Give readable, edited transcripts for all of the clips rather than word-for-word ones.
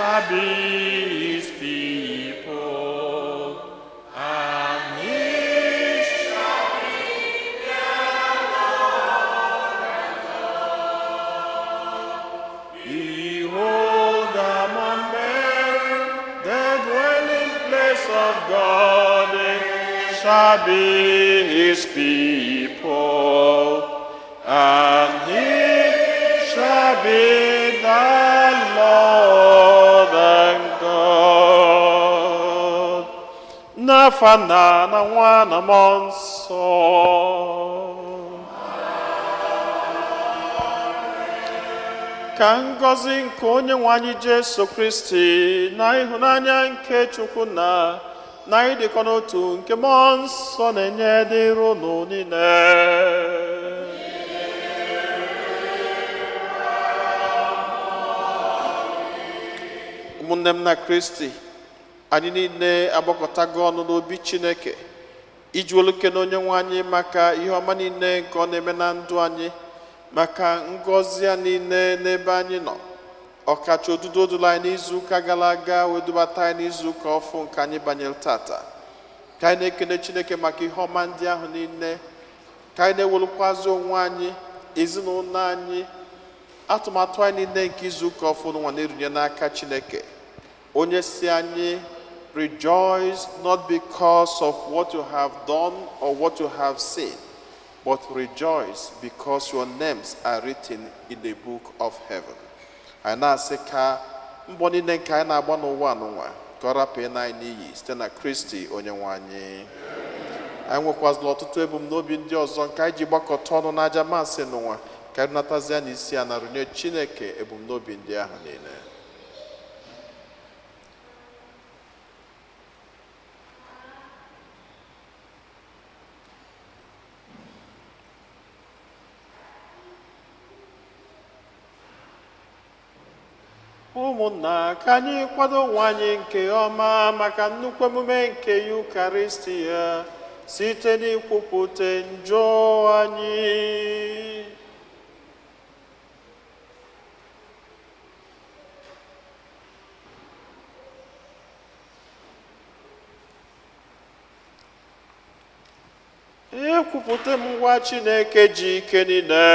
shall be his people, and he shall be their Lord and God. Behold, among men, the dwelling place of God shall be his people, and he shall be the Lord and God. N'afa Nna na Nwa na Mmụọ Nsọ. Ka ngọzi nke Onyenwe anyị Jesu Kristi na ịhụnanya nke Chukwu na ịdịkọ n'otu nke Mmụọ Nsọ na-enye dịrị unu niile. Ụmụnne m na Kristi, anyị niile agbakọtago ọnụ n'obi Chineke iji oluke na Onyenwe anyị maka ihe ọma niile nke ọ na-eme na ndụ anyị, maka ngọzi ya niile n'ebe anyị nọ. Ọkacha odudo odula anyị n'izu ụka gara aga wee dubata anyị n'izu ụka ọfụ nke anyị banyere tata. Ka anyị na-ekene Chineke maka ihe ọma ndị ahụ niile. Ka anyị na-ewelụkwazị onwe anyị, ezinụlọ anyị, atụmatụ anyị niile nke izu ụka ọfụ n'ụwa na-erunye n'aka Chineke. Onye si anyị, rejoice not because of what you have done or what you have seen, but rejoice because your names are written in the book of heaven. Anyị na-asị ka mbọ niile nke anyị na-agba n'ụwa n'ụwa ka ọ rapụ anyị n'iyi site na Kristi Onyenwe anyị. Anyị nwekwazịla ọtụtụ ebumnobi ndị ọzọ nke anyị ji gbakọta ọnụ n'aja masị n'ụwa ka anyị natazịa n'isi a na runye Chineke ebumnobi ndị ahụ niile. Ụmụnna, ka anyị kwado onwe anyị nke ọma maka nnukwu emume nke Eucharistia site n'ikwupụta njọ anyị. Ekwupụta m ngwa Chineke ji ike niile.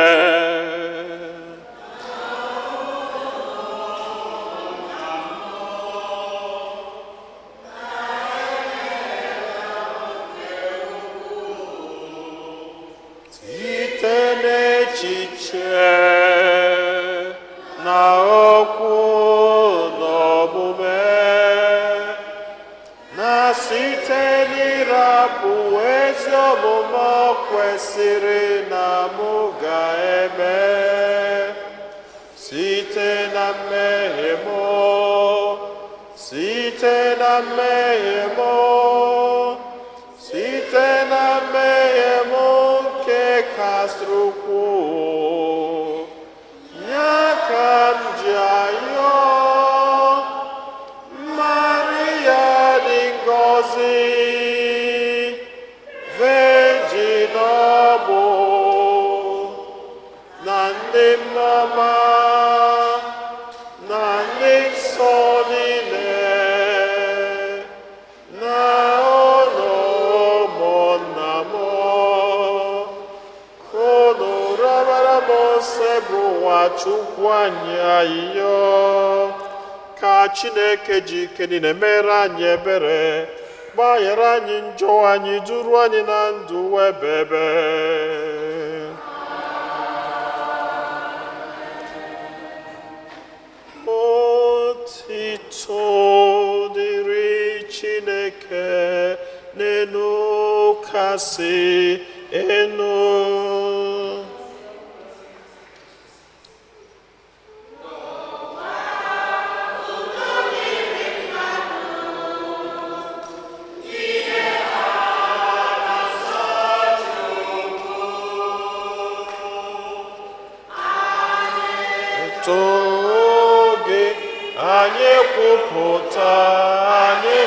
Na okwu n'omume, na site n'ịrapụ ezi omume kwesịrị na mụ ga-eme, site na mmehie m, site na mmehie m, site na mmehie m nke kasịrị ukwuu. Ka m ji ayọ Maria dị ngọzi, Virgin ọ bụ, na ndị mama na ndị nsọ niile, na ụlọ ụmụnna m, unu rabara m ose bụ nwa Chukwu anyị ayịyọ. Ka Chineke ji ike niile mere anyị ebere, gbaghara anyị njọ anyị, duru anyị na ndụ webebe. Otito dịrị Chineke n'elu kasị enu. Oge anyị kwupụta Anyị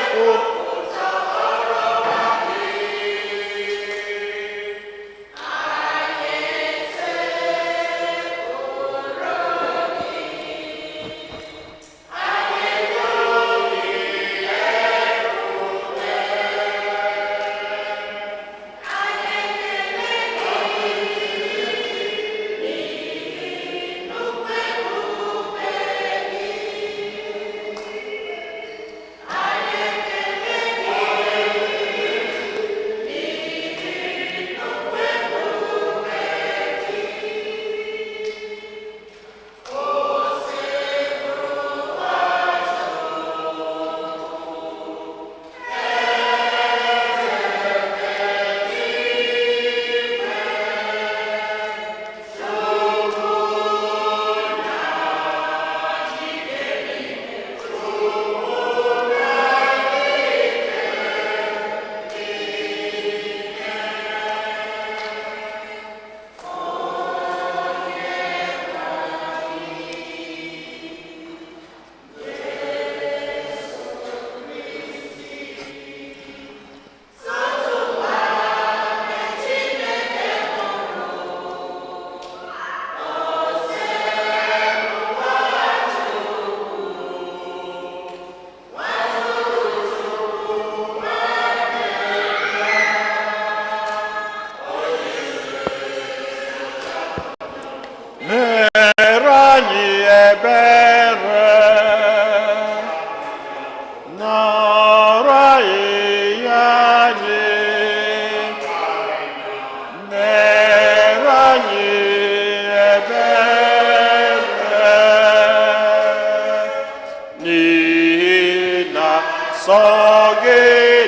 asọ gị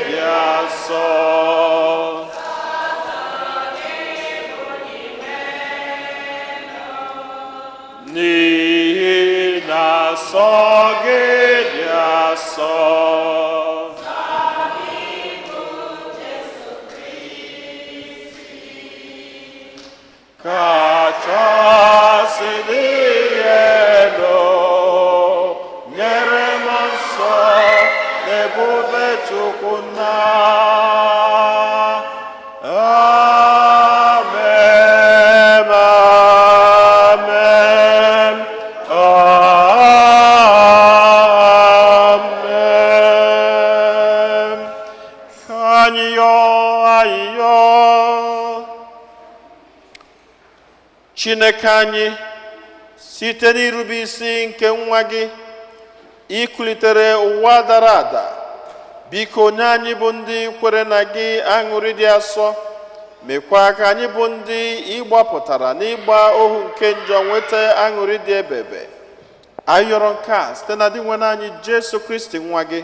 dị asọ. N'ihi na asọ gị dị asọ. Kachasị dị elu, nyere m nsọ n'ebube Chukwu nna. Amen, amen, amen. Anyị yọọ. Chineke anyị, site n'irube isi nke nwa gị ikulitere ụwa dara ada, biko nye anyị bụ ndị kwere na gị aṅụrị dị asọ, mekwa ka anyị bụ ndị ịgbapụtara n'ịgba ohu nke njọ nweta aṅụrị dị ebebe. Anyị yọrọ nke a site na dị nwe anyị Jesu Kristi nwa gị,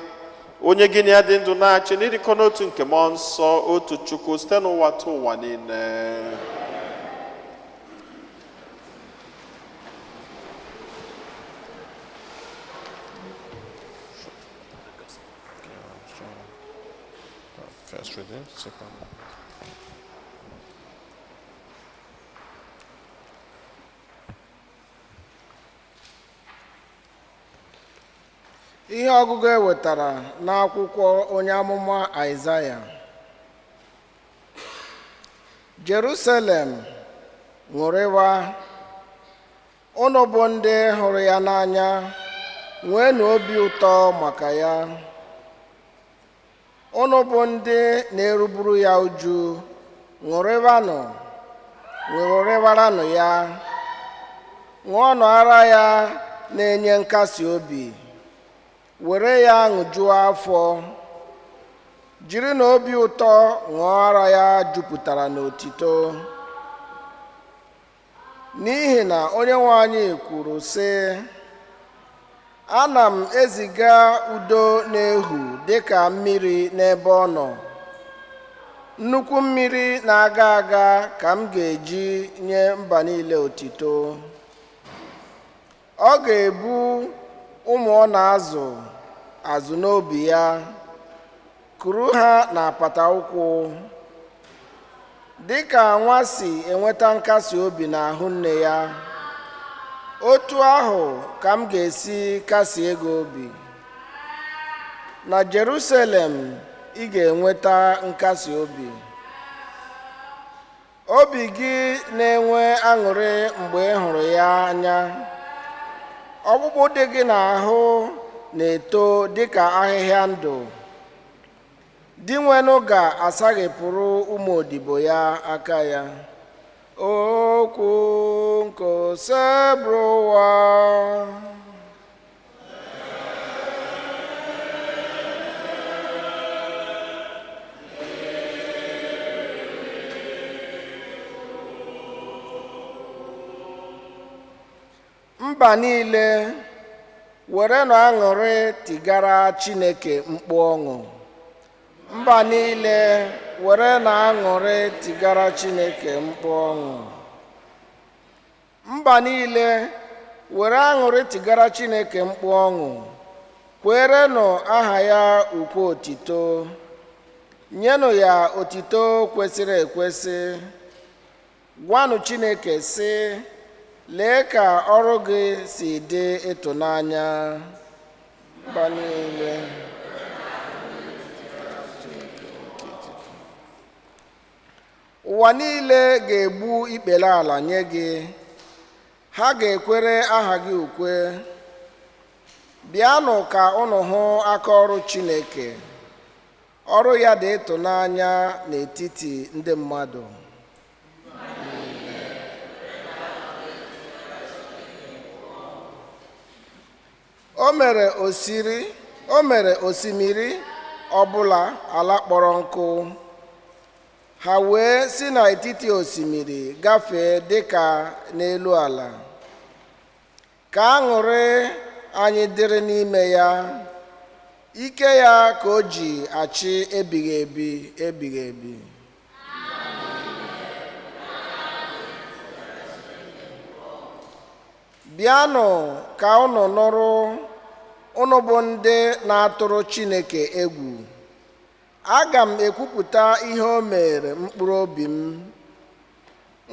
onye gị na ya dị ndụ na-achị n'ịdịkọ n'otu nke mmụọ nsọ, otu Chukwu, site n'ụwa ta ụwa niile. First reading, second. Ihe ọgụgụ ewetara n'akwụkwọ onye amụma Aịzaya. Jerusalem ṅụrịwa, unu bụ ndị hụrụ ya n'anya, nweenụ obi ụtọ maka ya. Unu bụ ndị na-eruburu ya uju, ṅụrịwaranụ ya, ṅụọnụ ara ya na-enye nkasi obi, were ya ṅụjuo afọ, jiri na obi ụtọ ṅụọ ara ya jupụtara n'otito. N'ihi na Onyenwe anyị kwuru sị, ana m eziga udo na-ehu dịka mmiri n'ebe ọ nọ. Nnukwu mmiri na-aga aga ka m ga-eji nye mba niile otito. Ọ ga-ebu ụmụ ọ na-azụ azụ n'obi ya, kuru ha n'apata ụkwụ. Dịka nwa si enweta nkasi obi n'ahụ nne ya, otu ahụ ka m ga-esi kasie gị obi. Na Jerusalem ị ga-enweta nkasi obi. Obi gị na-enwe aṅụrị mgbe ị hụrụ ya anya. Ọkpụkpụ dị gị n'ahụ na-eto dịka ahịhịa ndụ. Di nwenụ ga-asaghepụrụ ụmụ odibo ya aka ya. Okwu nke osebụwa. Mba niile, werenụ aṅụrị tigara Chineke mkpu ọṅụ. Mba niile, werenụ aṅụrị tigara Chineke mkpu ọṅụ. Mba niile, were aṅụrị tigara Chineke mkpu ọṅụ. Kwerenụ aha ya ukwu otito. Nyenụ ya otito kwesịrị ekwesị. Gwanụ Chineke sị, lee ka ọrụ gị si dị ịtụnanya. Mba niile. Ụwa niile ga-egbu ikpere ala nye gị. Ha ga-ekwere aha gị ukwe. Bịanụ ka unu hụ aka ọrụ Chineke. Ọrụ ya dị ịtụnanya n'etiti ndị mmadụ. O mere osimiri ọbụla ala kpọrọ nkụ. Ha wee si n'etiti osimiri gafee dịka n'elu ala. Ka aṅụrị anyị dịrị n'ime ya. ike ya ka o ji achị ebighị ebi ebighị ebi. Bịanụ ka unu nụrụ, unu bụ ndị na-atụrụ Chineke egwu. Aga m ekwupụta ihe o mere mkpụrụ obi m.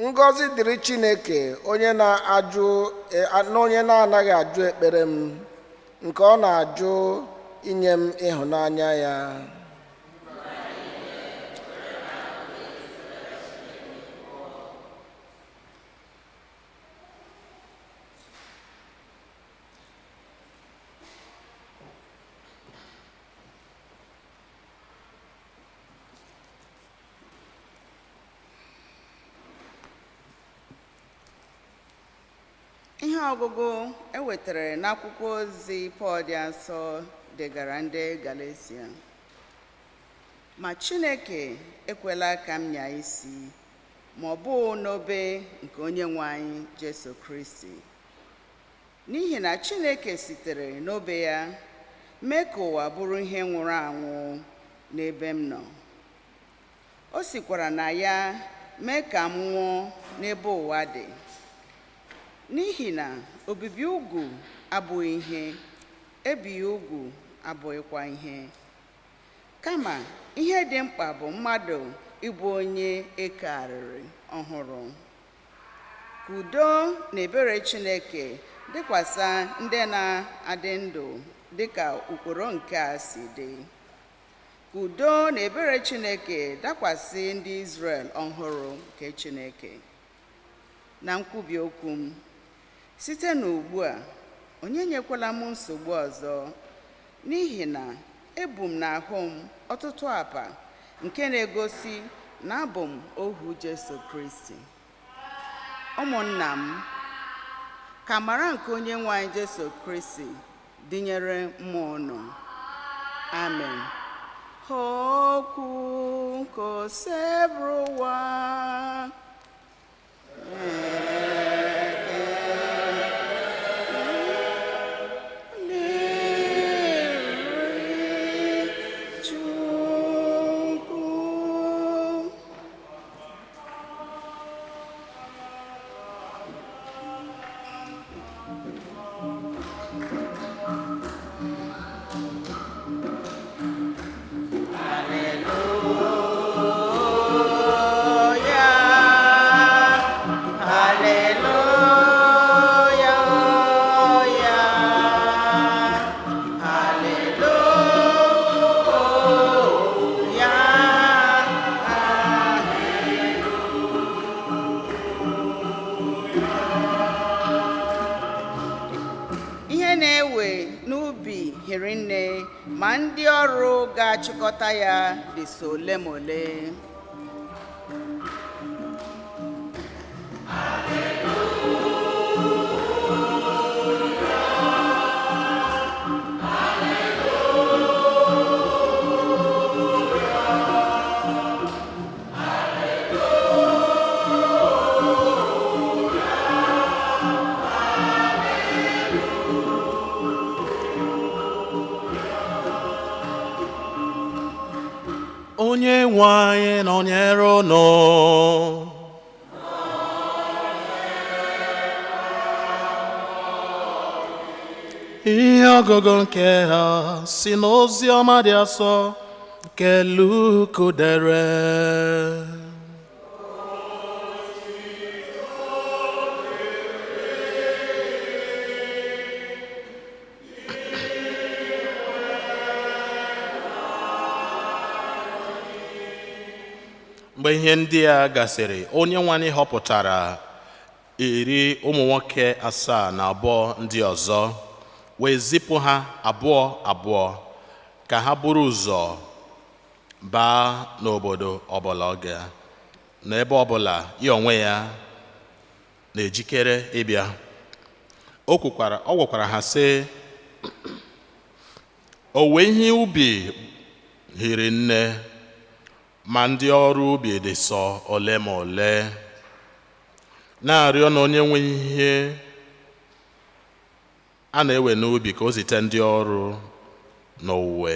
Ngọzi dịrị Chineke onye na-anaghị ajụ ekpere m, nke ọ na-ajụ inye m ịhụnanya ya. Ihe ọgụgụ ewetara n'akwụkwọ ozi Pọl dị Nsọ degara ndị Galatia. Ma Chineke ekwela ka m nyaa isi, ma ọ bụ n'obe nke onye nwe anyị Jesu Kristi. N'ihi na Chineke sitere n'obe ya mee ka ụwa bụrụ ihe nwụrụ anwụ n'ebe m nọ. O sikwara na ya mee ka m nwụọ n'ebe ụwa dị. N'ihi na obibi ugwu abụghị ihe, ebighị ugwu abụghịkwa ihe. Kama ihe dị mkpa bụ mmadụ ịbụ onye ekearịrị ọhụrụ. Ka udo na ebere Chineke dịkwasa ndị na-adị ndụ dịka ụkpụrụ nke a si dị. Ka udo na ebere Chineke dakwasị ndị Izrel ọhụrụ nke Chineke. Na nkwubi okwu m, site n'ugbu a, onye nyekwala m nsogbu ọzọ, n'ihi na ebu m n'ahụ m ọtụtụ apa nke na-egosi na abụ m ohu Jesu Kristi. Ụmụnna m, ka amara nke onye nwe anyị Jesu Kristi dịnyere mmụọ unu. Amen. Okwu nke osebụrụwa ma ndị ọrụ ga-achịkọta ya dị so ole ma ole. Onye nwe anyị nọnyere unu. Ihe ọgụgụ nke ha si n'ozi ọma dị asọ nke Luka dere. Mgbe ihe ndị a gasịrị, onye nwe anyị họpụtara 10 ụmụ nwoke 72 ndị ọzọ, wee zipụ ha abụọ abụọ ka ha buru ụzọ baa n'obodo ọbụla oge n'ebe ọbụla ya onwe ya na-ejikere ịbịa. Ọ gwakwara ha sị, owuwe ihe ubi hiri nne, ma ndị ọrụ ubi dị sọ ole ma ole. Na-arịọ na onye nwe ihe a na-ewe n'ubi ka o zite ndị ọrụ n'owuwe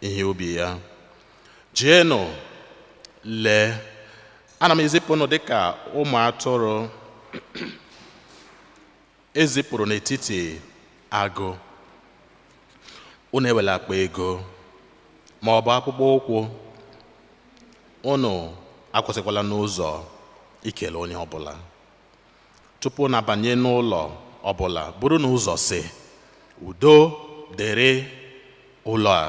ihe ubi ya. Jeenụ lee, ana m ezipụnụ dịka ụmụ atụrụ ezipụrụ n'etiti agụ. Unu ewela akpa ego ma ọ bụ akpụkpọ ụkwụ. Unu akwụsịkwala n'ụzọ ikele onye ọbụla. Tupu na banye n'ụlọ ọbụla, buru n'ụzọ sị, udo dịrị ụlọ a.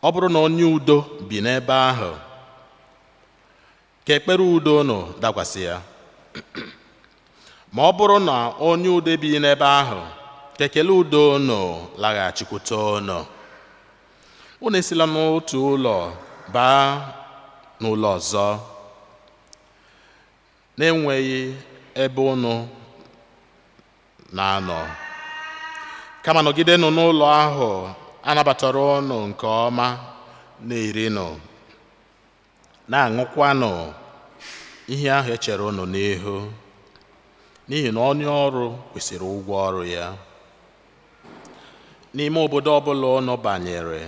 Ọ bụrụ na onye udo bi n'ebe ahụ, ka ekpere udo unu dakwasị ya. Ma ọ bụrụ na onye udo bi n'ebe ahụ, ka ekele udo unu laghachikwute unu. Unu esila n'otu ụlọ baa n'ụlọ ọzọ na-enweghị ebe unu na-anọ, kama nọgidenụ n'ụlọ ahụ anabatara unu nke ọma, na-erinụ na-aṅụkwanụ ihe ahụ echere unu n'ihu, n'ihi na onye ọrụ kwesịrị ụgwọ ọrụ ya. N'ime obodo ọbụla unu banyere,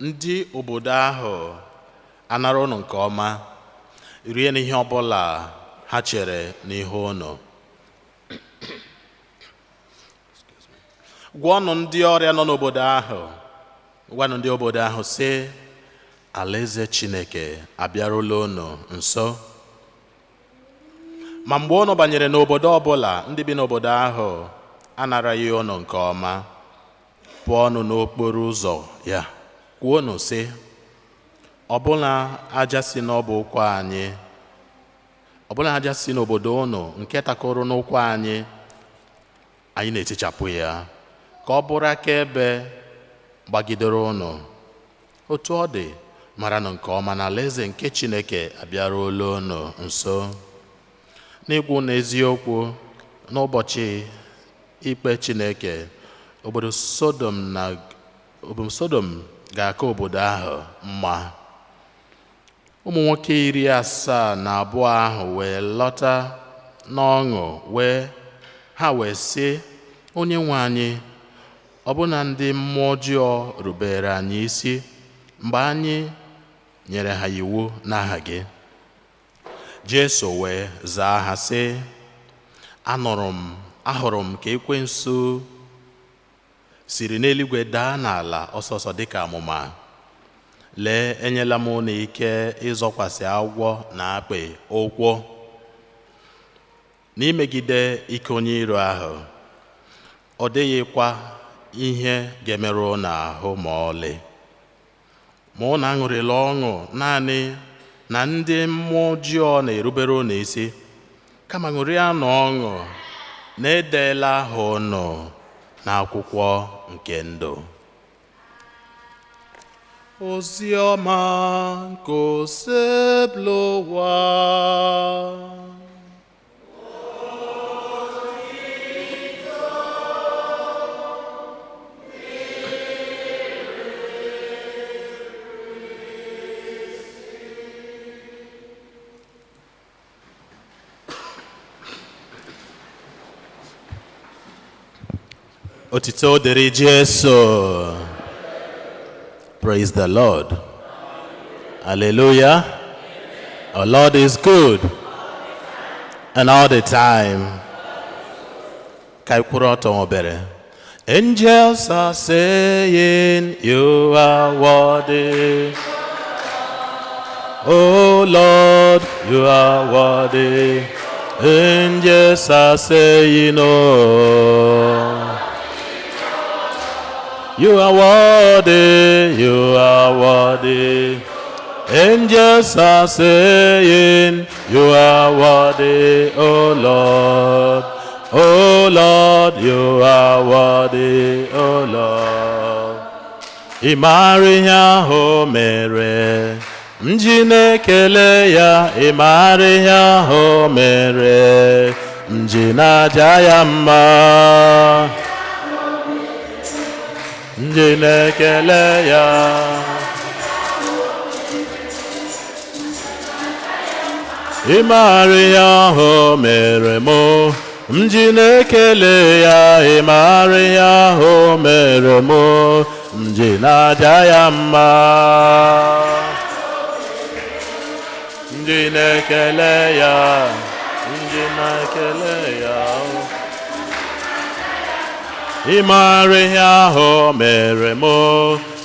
ndị obodo ahụ anara unu nke ọma, rie n'ihe ọbụla ha chere n'ihu unu. Gwanụ ndị ọrịa nọ n'obodo ahụ, gwanụ ndị obodo ahụ sị, alaeze Chineke abịarula unu nso. Ma mgbe unu banyere n'obodo ọbụla, ndị bi n'obodo ahụ anaraghị unu nke ọma, pụọnụ n'okporo ụzọ ya, kwuonụ sị, ọbụla aja si n'ọbụ ụkwụ anyị, ọbụla aja si n'obodo unu nke takọrọ n'ụkwụ anyị, anyị na-etichapụ ya, ka ọ bụrụ akaebe gbagidere unu. Otu ọ dị, maranụ nke ọma na alaeze nke Chineke abịaruola unu nso. N'ịgwụ n'eziokwu, n'ụbọchị ikpe Chineke, obodo Sodom ga-aka obodo ahụ mma. Ụmụ nwoke 72 ahụ wee lọta n'ọṅụ, ha wee sị, Onyenwe anyị, ọbụna ndị mmụọ ọjọọ rubere anyị isi mgbe anyị nyere ha iwu n'aha gị. Jesu wee zaa ha sị, ahụrụ m ka ekwensu siri n'eluigwe daa n'ala ọsọsọ dịka amụma. Lee, enyela m unu ike ịzọkwasị agwọ na akpị ụkwụ, n'imegide ike onye iro ahụ. Ọ dịghịkwa ihe ga-emerụ unu ahụ ma ọlị. Ma unu aṅụrịla ọṅụ naanị na ndị mmụọ ọjọọ na-erubere unu isi, kama ṅụrịanụ ọṅụ na edeela aha unu n'akwụkwọ nke ndụ. Ozi ọma nke osebụlụwa. Otito dịrị Jesu. Praise the Lord. Hallelujah. Our Lord is good. And all the time. Angels are saying, you are worthy. Oh Lord, you are worthy. Angels are saying, oh. You are worthy, you are worthy. Angels are saying, you are worthy, oh Lord. Oh Lord, you are worthy, oh Lord. Imariya ho mere, mjine kele ya. Imariya ho mere, mjina jayama. Mjine kele ya. Imariya ho mere mo, m ji na-ekele ya ịmara ihe ahụ mere m m ji na-aja ya mma m ji na-ekele ya m ji na-ekele ya ịmara ihe ahụ mere m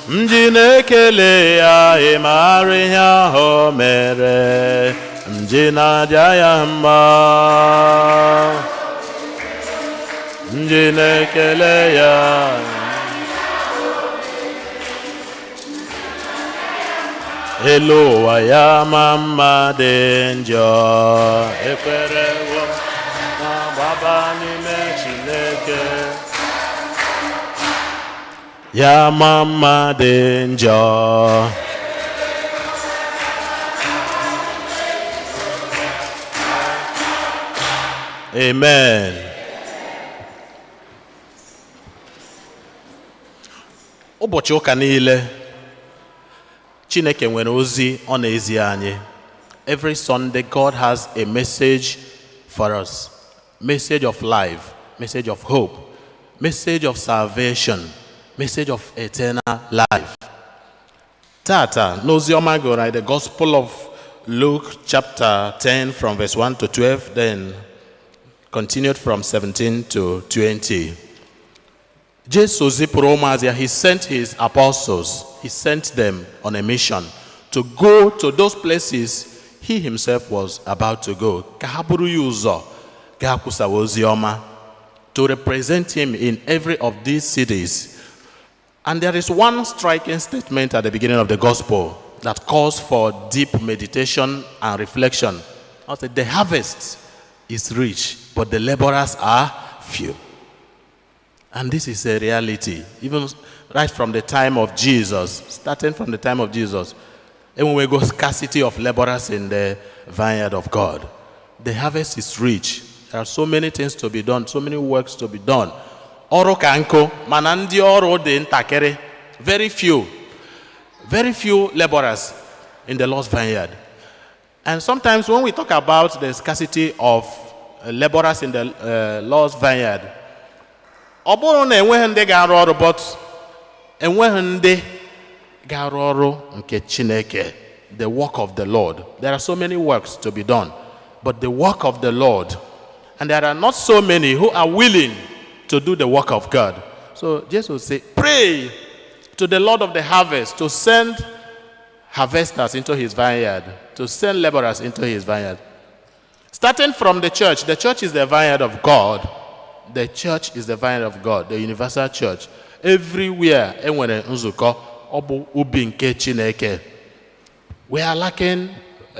m ji na-ekele ya ịmara ihe ahụ mere m ji na-aja ya mma m ji na-ekele ya elu ụwa ya ma mma dị njọ ekwerewo na gbaba n'ime Chineke ya ma mma dị njọ amen. Ụbọchị ụka niile Chineke nwere ozi ọ na-ezi anyị. Every Sunday God has a message for us. Message of life, message of hope, message of salvation, message of eternal life. Tata n'ozi ọma gụrụ the Gospel of Luke chapter 10 from verse 1 to 12, then continued from 17 to 20. Jesus zipụrụ ụmụazị ya, he sent his apostles, he sent them on a mission to go to those places he himself was about to go. Ka ha buru ya ụzọ gaa kwusawa ozi ọma, to represent him in every of these cities. And there is one striking statement at the beginning of the gospel that calls for deep meditation and reflection. The harvest is rich, but the laborers are few. And this is a reality, even right from the time of Jesus, starting from the time of Jesus. And when we go scarcity of laborers in the vineyard of God, the harvest is rich. There are so many things to be done, so many works to be done. Ọrụ ka nkụ, mana ndị ọrụ dị ntakịrị, very few laborers in the Lord's vineyard. And sometimes when we talk about the scarcity of laborers in the Lord's vineyard, ọ bụrụ na enweghị ndị ga-arụ ọrụ, but enweghị ndị ga-arụ ọrụ nke Chineke, the work of the Lord. There are so many works to be done, but the work of the Lord, and there are not so many who are willing to do the work of God. So Jesus will say, pray to the Lord of the harvest to send harvesters into his vineyard, to send laborers into his vineyard. Starting from the church is the vineyard of God. The church is the vineyard of God, the universal church. Everywhere, enwere nzukọ, ọ bụ ubi nke Chineke. We are lacking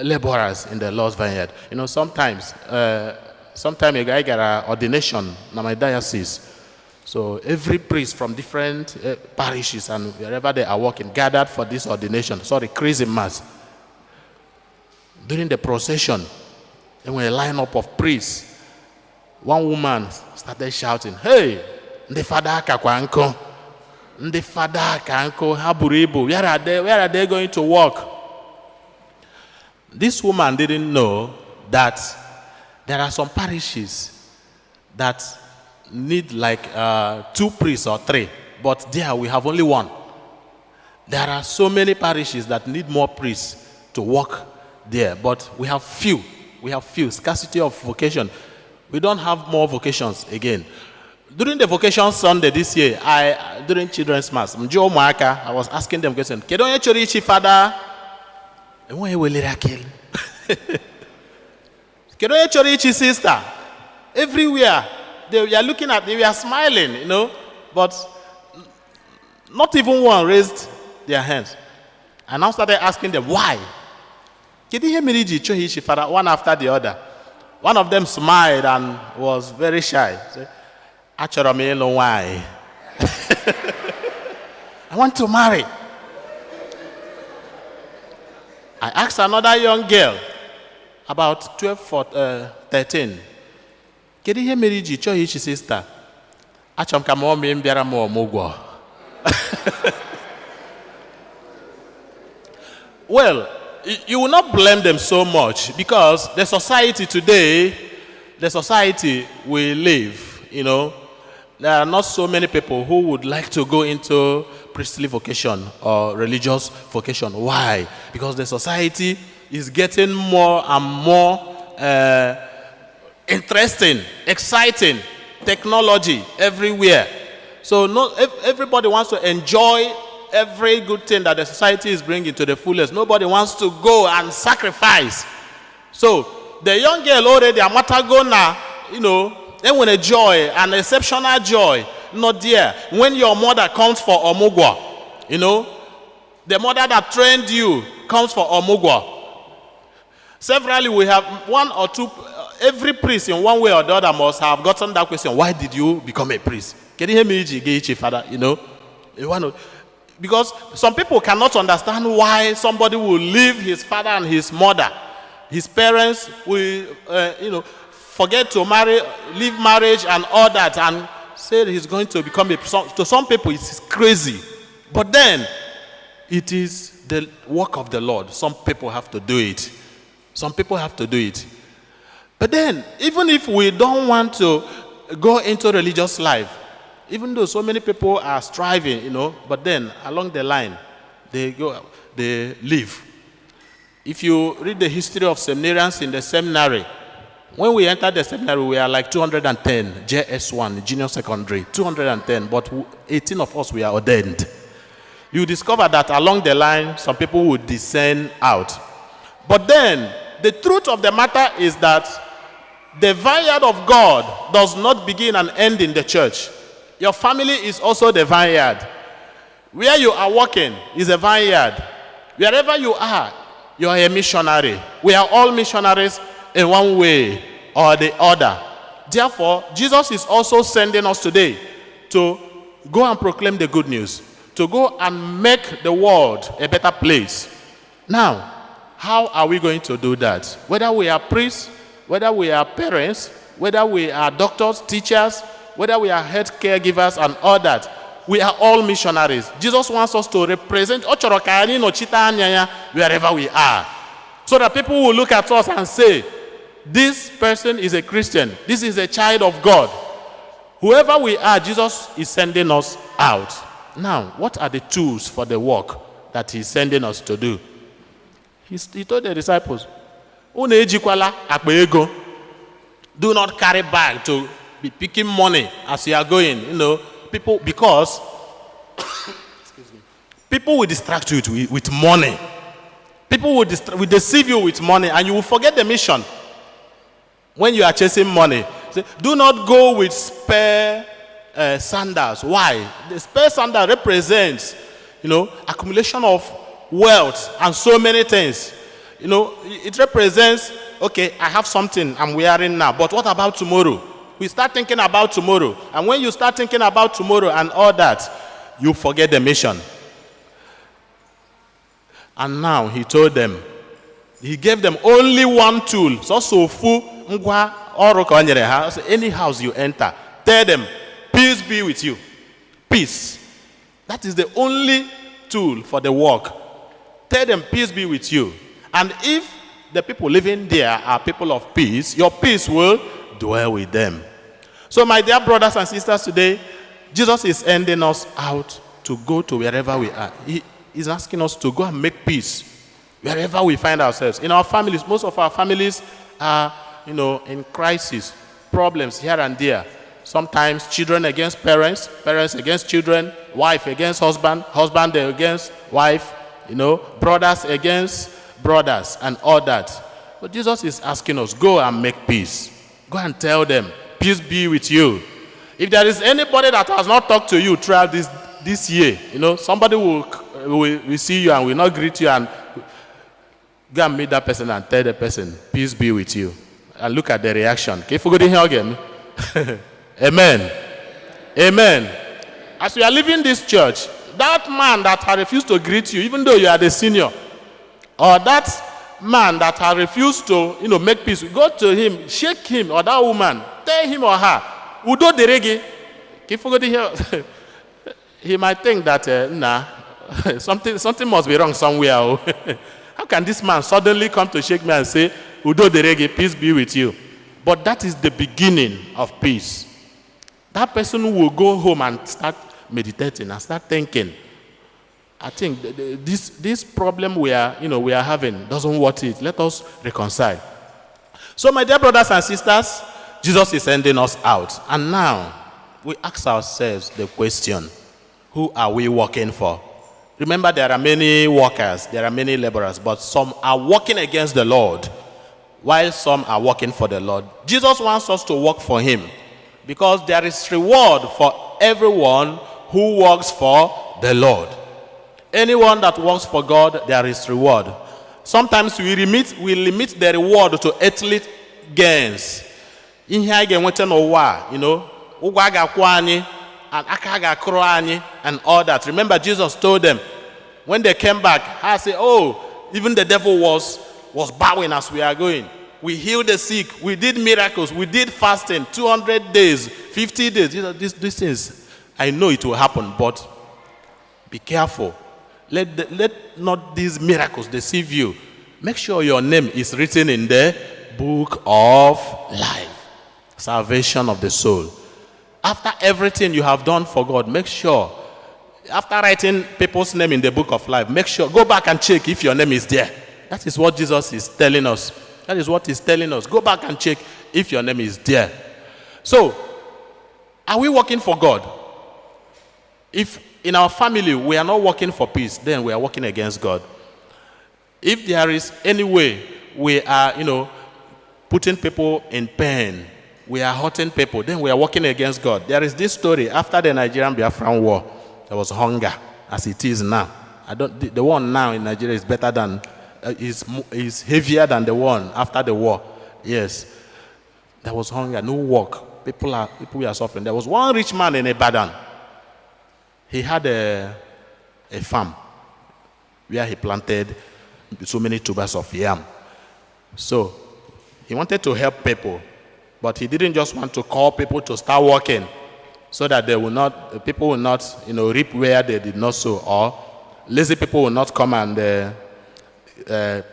laborers in the Lord's vineyard. You know, sometimes ago, I got an ordination in my diocese. So every priest from different parishes and wherever they are working gathered for this ordination. Chrism Mass. During the procession, and when a lineup of priests, one woman started shouting, "Hey, ndị fada ka kwa nkụ, ndị fada ka nkụ, ha buru ibu, where are they going to work?" This woman didn't know that there are some parishes that need like 2 priests or 3, but there we have only 1. There are so many parishes that need more priests to work there, but we have few. Scarcity of vocation. We don't have more vocations again. During the vocation Sunday this year, during Children's Mass, I was asking them question. Kedu onye chọrọ ichi fada? Enwe welere akil. Kedu onye chọrọ ichi sister? Everywhere they are looking at me, we are smiling, you know, but not even one raised their hands. I now started asking them why. Kedu ihe mere iji chọọ ichi fada? One after the other. One of them smiled and was very shy. Achọrọ m ịlụ nwanyị. I want to marry. I asked another young girl, about 13. Kedu ihe mere iji chọọ ichi sister? Achọrọ m ka mụọ m bịara m ọmụgwọ. Well, you will not blame them so much because the society today the society we live, there are not so many people who would like to go into priestly vocation or religious vocation. Why? Because the society is getting more and more interesting, exciting, technology everywhere. So everybody wants to enjoy every good thing that the society is bringing to the fullest. Nobody wants to go and sacrifice. So the young girl already, amatago na, then when a joy, an exceptional joy, not there. When your mother comes for omugwa, the mother that trained you comes for omugwa. Severally, we have one or two, every priest in one way or the other must have gotten that question, why did you become a priest? Can you hear me, father? Because some people cannot understand why somebody will leave his father and his mother. His parents will, forget to marry, leave marriage and all that, and say he's going to become a priest. To some people, it's crazy. But then, it is the work of the Lord. Some people have to do it. Some people have to do it. But then, even if we don't want to go into religious life, even though so many people are striving, but then along the line, they leave. If you read the history of seminarians in the seminary, when we entered the seminary, we are like 210, JS1, junior secondary, 210, but 18 of us were ordained. You discover that along the line, some people would descend out. But then, the truth of the matter is that the vineyard of God does not begin and end in the church. Your family is also the vineyard. Where you are working is a vineyard. Wherever you are a missionary. We are all missionaries in one way or the other. Therefore, Jesus is also sending us today to go and proclaim the good news, to go and make the world a better place. Now, how are we going to do that? Whether we are priests, whether we are parents, whether we are doctors, teachers, whether we are health caregivers and all that, we are all missionaries. Jesus wants us to represent wherever we are. So that people will look at us and say, this person is a Christian. This is a child of God. Whoever we are, Jesus is sending us out. Now, what are the tools for the work that he's sending us to do? He told the disciples, do not carry bag to be picking money as you are going. People, because people will distract you with money. People will deceive you with money, and you will forget the mission when you are chasing money. Say, do not go with spare sandals. Why? The spare sandal represents, accumulation of wealth and so many things. It represents, okay, I have something I'm wearing now, but what about tomorrow? We start thinking about tomorrow. And when you start thinking about tomorrow and all that, you forget the mission. And now he told them, he gave them only one tool. Any house you enter, tell them, peace be with you. Peace. That is the only tool for the work. Tell them, peace be with you. And if the people living there are people of peace, your peace will dwell with them. So my dear brothers and sisters, today, Jesus is sending us out to go to wherever we are. He is asking us to go and make peace wherever we find ourselves. In our families, most of our families are, in crisis, problems here and there. Sometimes children against parents, parents against children, wife against husband, husband against wife, brothers against brothers and all that. But Jesus is asking us, go and make peace. Go and tell them, peace be with you. If there is anybody that has not talked to you throughout this year, somebody will see you and will not greet you, and go and meet that person and tell the person, peace be with you. And look at the reaction. Can you forget here again? Amen. Amen. As we are leaving this church, that man that has refused to greet you, even though you are the senior, or that man that has refused to, make peace, go to him, shake him, or that woman, tell him or her, Udo deregi. Can you forget here? He might think that, something must be wrong somewhere. How can this man suddenly come to shake me and say, Udo deregi, peace be with you? But that is the beginning of peace. That person will go home and start meditating and start thinking, I think this problem we are having doesn't worth it. Let us reconcile. So, my dear brothers and sisters, Jesus is sending us out. And now, we ask ourselves the question, who are we working for? Remember, there are many workers, there are many laborers, but some are working against the Lord, while some are working for the Lord. Jesus wants us to work for him, because there is reward for everyone who works for the Lord. Anyone that works for God, there is reward. Sometimes we limit the reward to earthly gains. Ihe a ga-enweta n'ụwa, ụgwọ a ga-akwụ anyị, and aka ga-akụrụ anyị, and all that. Remember, Jesus told them, when they came back, I said, oh, even the devil was bowing as we are going. We healed the sick. We did miracles. We did fasting, 200 days, 50 days. These things, I know it will happen, but be careful. Let not these miracles deceive you. Make sure your name is written in the book of life. Salvation of the soul. After everything you have done for God, make sure, after writing people's name in the book of life, make sure, go back and check if your name is there. That is what Jesus is telling us. That is what he's telling us. Go back and check if your name is there. So, are we working for God? If in our family we are not working for peace, then we are working against God. If there is any way we are, putting people in pain, we are hurting people, then we are working against God. There is this story, after the Nigerian Biafran war, there was hunger, as it is now. The one now in Nigeria is better than, is heavier than the one after the war. Yes. There was hunger, no work. People were suffering. There was one rich man in Ibadan. He had a farm where he planted so many tubers of yam. So he wanted to help people, but he didn't just want to call people to start working so that people will not, reap where they did not sow, or lazy people will not come and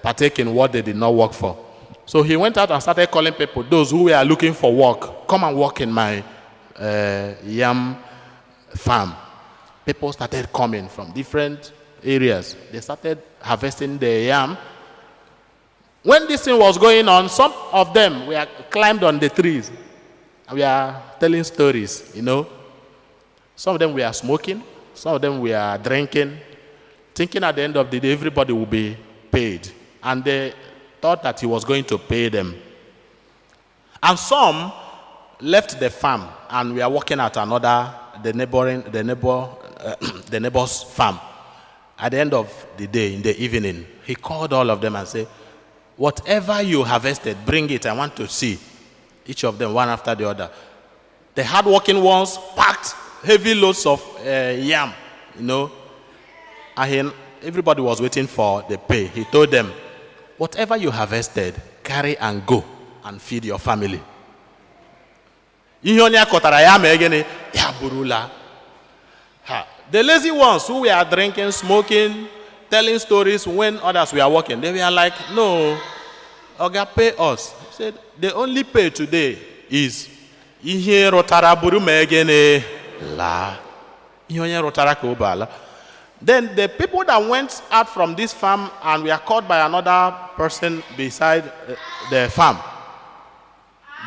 partake in what they did not work for. So he went out and started calling people, those who were looking for work, come and work in my yam farm. People started coming from different areas. They started harvesting the yam. When this thing was going on, some of them were climbed on the trees. We are telling stories, Some of them were smoking. Some of them were drinking. Thinking at the end of the day, everybody will be paid. And they thought that he was going to pay them. And some left the farm and were working at the neighbor's farm. At the end of the day, in the evening, he called all of them and said, whatever you harvested, bring it. I want to see. Each of them, one after the other. The hard-working ones packed heavy loads of yam, and everybody was waiting for the pay. He told them, whatever you harvested, carry and go and feed your family. The lazy ones who were drinking, smoking, telling stories when others were working, they were like, no, Oga, pay us. He said, the only pay today is ihe rotara buru megene la. Then the people that went out from this farm and were caught by another person beside the farm,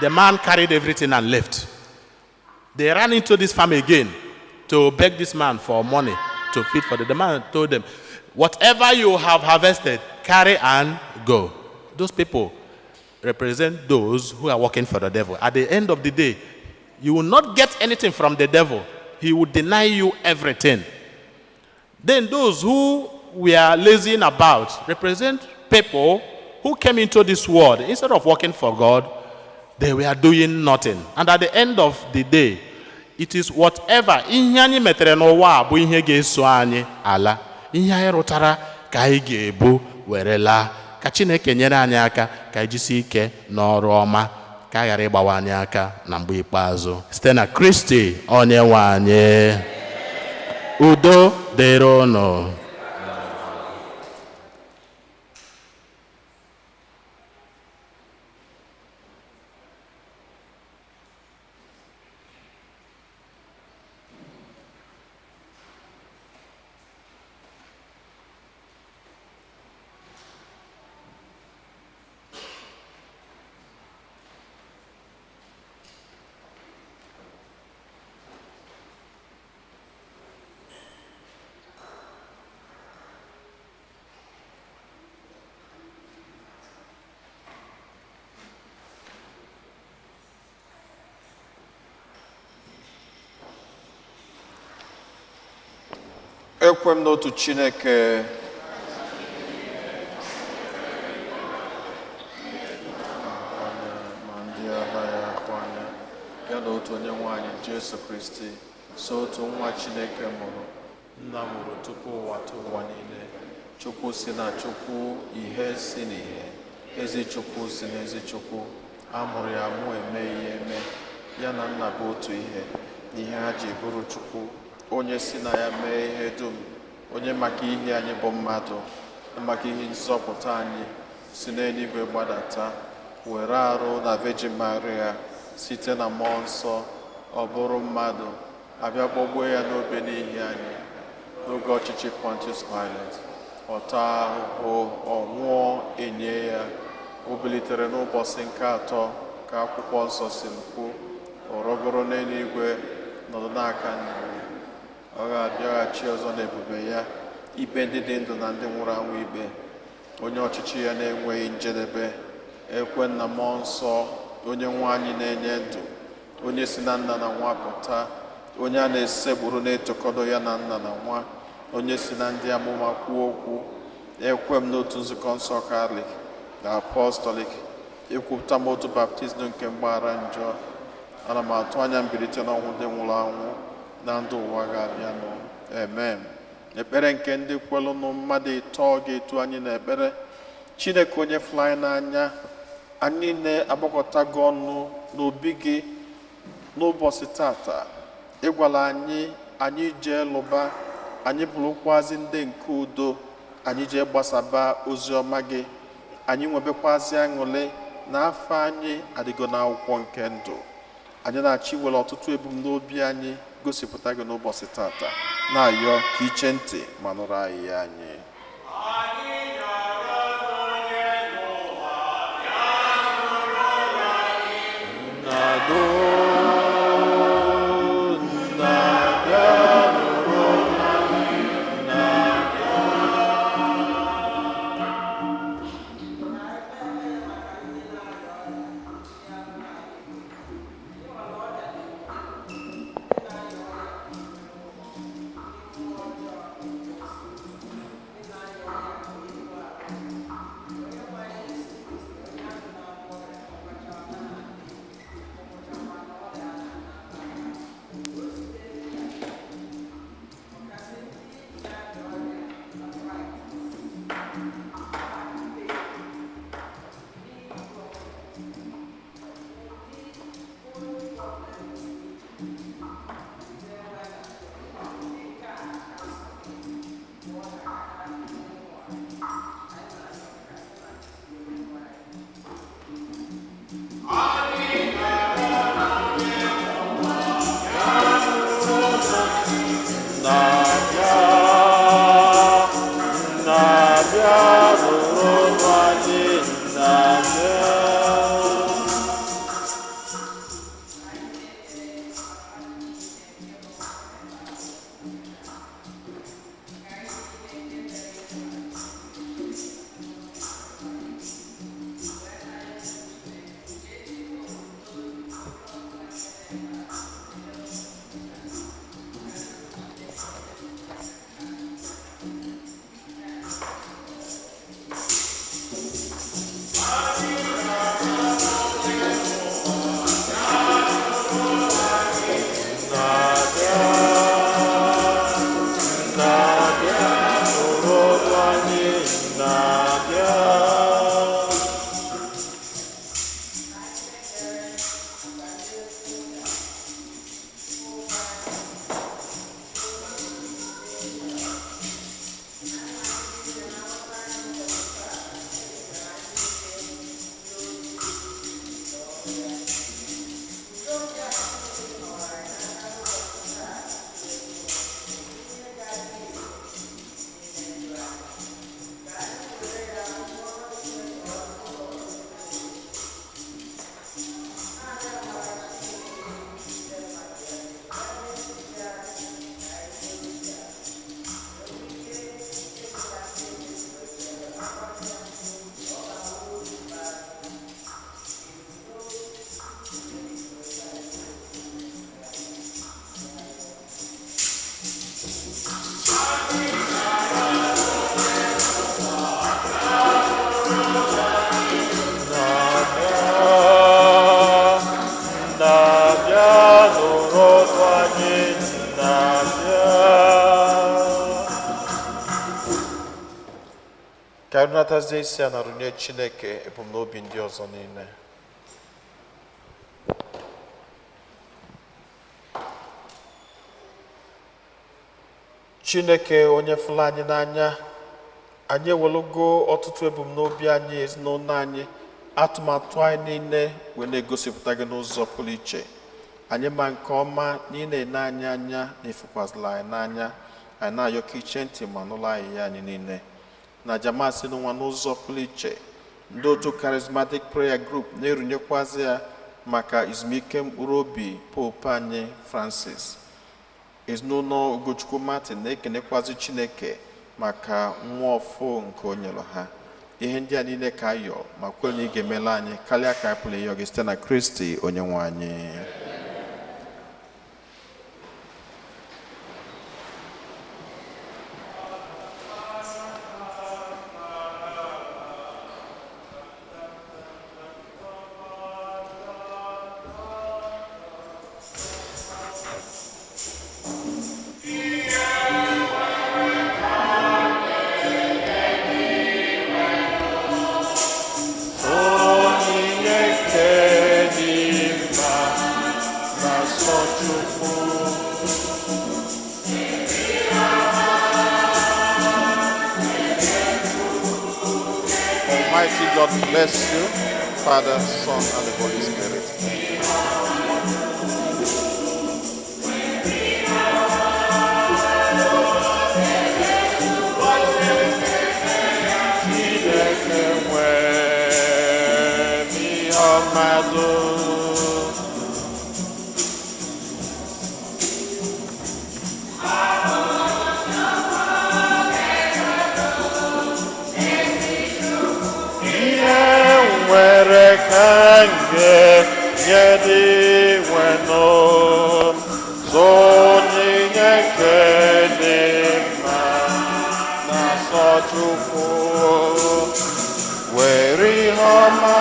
the man carried everything and left. They ran into this farm again to beg this man for money to feed for them. The man told them, whatever you have harvested, carry and go. Those people represent those who are working for the devil. At the end of the day, you will not get anything from the devil. He will deny you everything. Then those who we are lazying about represent people who came into this world. Instead of working for God, they were doing nothing. And at the end of the day, it is whatever. Ihe anyị metere n'ụwa bụ ihe ga-eso anyị ala. Ihe anyị rụtara ka anyị ga-ebu were laa. Ka Chineke nyere anyị aka ka anyị jisie ike n'ọrụ ọma, ka a ghara ịgbawa anyị aka na mgbe ikpeazụ. Site na Kristi Onyenwe anyị. Udo dịrị unu. ekwe m n'otu Chineke ma ndị agha ya akwa anya ya na otu onye nwanyị Jesu Kristi so otu nwa Chineke mụrụ nna mụrụ tupu ụwa tụ ụwa niile, Chukwu si na Chukwu, ihe si n'ihe, ezi Chukwu si n'ezi Chukwu, a mụrụ ya mụ eme ihe eme, ya na nna bụ otu ihe n'ihe ha ji bụrụ Chukwu, onye si na ya mee ihe dum, onye maka ihe anyị bụ mmadụ, maka ihe nzọpụta anyị si n'eluigwe gbadata were arụ na Virgin Maria site na mmụọ nsọ ọ bụrụ mmadụ, abịa gbọgbuo ya n'obe n'ihi anyị n'oge ọchịchị Pontius Pilate, ọ taa ahụhụ, ọ nwụọ, enye ya, o bilitere n'ụbọchị nke atọ ka akwụkwọ nsọ si kwu, ọ rọgoro n'eluigwe nọdụ n'aka nri, ọ ga-abịaghachi ọzọ n'ebube ya ikpe ndị dị ndụ na ndị nwụrụ anwụ ikpe, onye ọchịchị ya na-enweghị njedebe, ekwe na mmụọ nsọ, onye nwe anyị na-enye ndụ, onye si na nna na nwa pụta, onye a na-esegburu na-etokọdo ya na nna na nwa, onye si na ndị amụma kwuo okwu, ekwe m n'otu nzukọ nsọ Katọlik na apọstọlik, ekwupụta m otu baptizim nke mgbaghara njọ, ana m atụ anya mbilite n'ọnwụ ndị nwụrụ anwụ na ndụ ụwa ga-abịanụ. Amen. Ekpere nke ndị kwelụnụ mmadụ ịtọ ga-etu anyị n'ekpere. Chineke onye fụrụ anyị n'anya, anyị na-agbakọtago ọnụ n'obi gị n'ụbọchị tata, ịgwala anyị jee lụba, anyị bụrụkwazi ndị nke udo, anyị jee gbasaba ozi ọma gị, anyị nwebekwazi aṅụrị na afọ anyị adịgo n'akwụkwọ nke ndụ. Anyị na-achọ iwere ọtụtụ ebumnobi anyị gosipụta gị n'ụbọchị tata, na-ayọ ka iche ntị ma nụrụ ahịhịa anyị. ka anyị natazie isi a na runye Chineke ebumnobi ndị ọzọ niile. Chineke onye fụrụ anyị n'anya, anyị ewelugo ọtụtụ ebumnobi anyị, ezinụlọ anyị, atụmatụ anyị niile wee na-egosipụta gị n'ụzọ pụrụ iche. Anyị ma nke ọma na ị na-ene anyị anya na ifukwazịla anyị n'anya. Anyị na-ayọ ka iche ntị ma nụrụ anyị ya anyị niile. Na jamasị n'ụwa n'ụzọ pụrụ iche, ndị otu Charismatic Prayer Group na-erunyekwazi ya maka ezumike mkpụrụ obi Pope anyị Francis. Ezinụlọ Ugochukwu Martin na-ekenekwazi Chineke maka nwa ọfụ nke o nyere ha. Ihe ndị a niile ka ayọ ma kwere na ị ga-emela anyị karịa ka anyị pụrụ ịyọ gị site na Kristi onye nwe anyị. Almighty God bless you, Father, Son, and the Holy Spirit. Yedi weno zoni nyekedima na sochufu weri homa.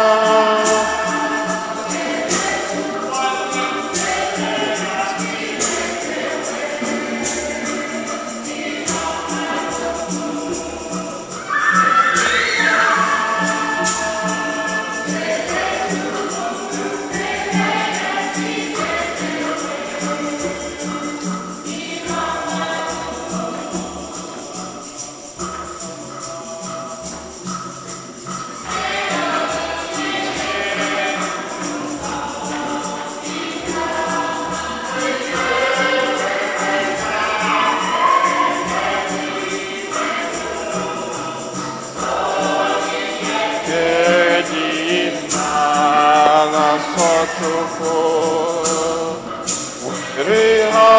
Riha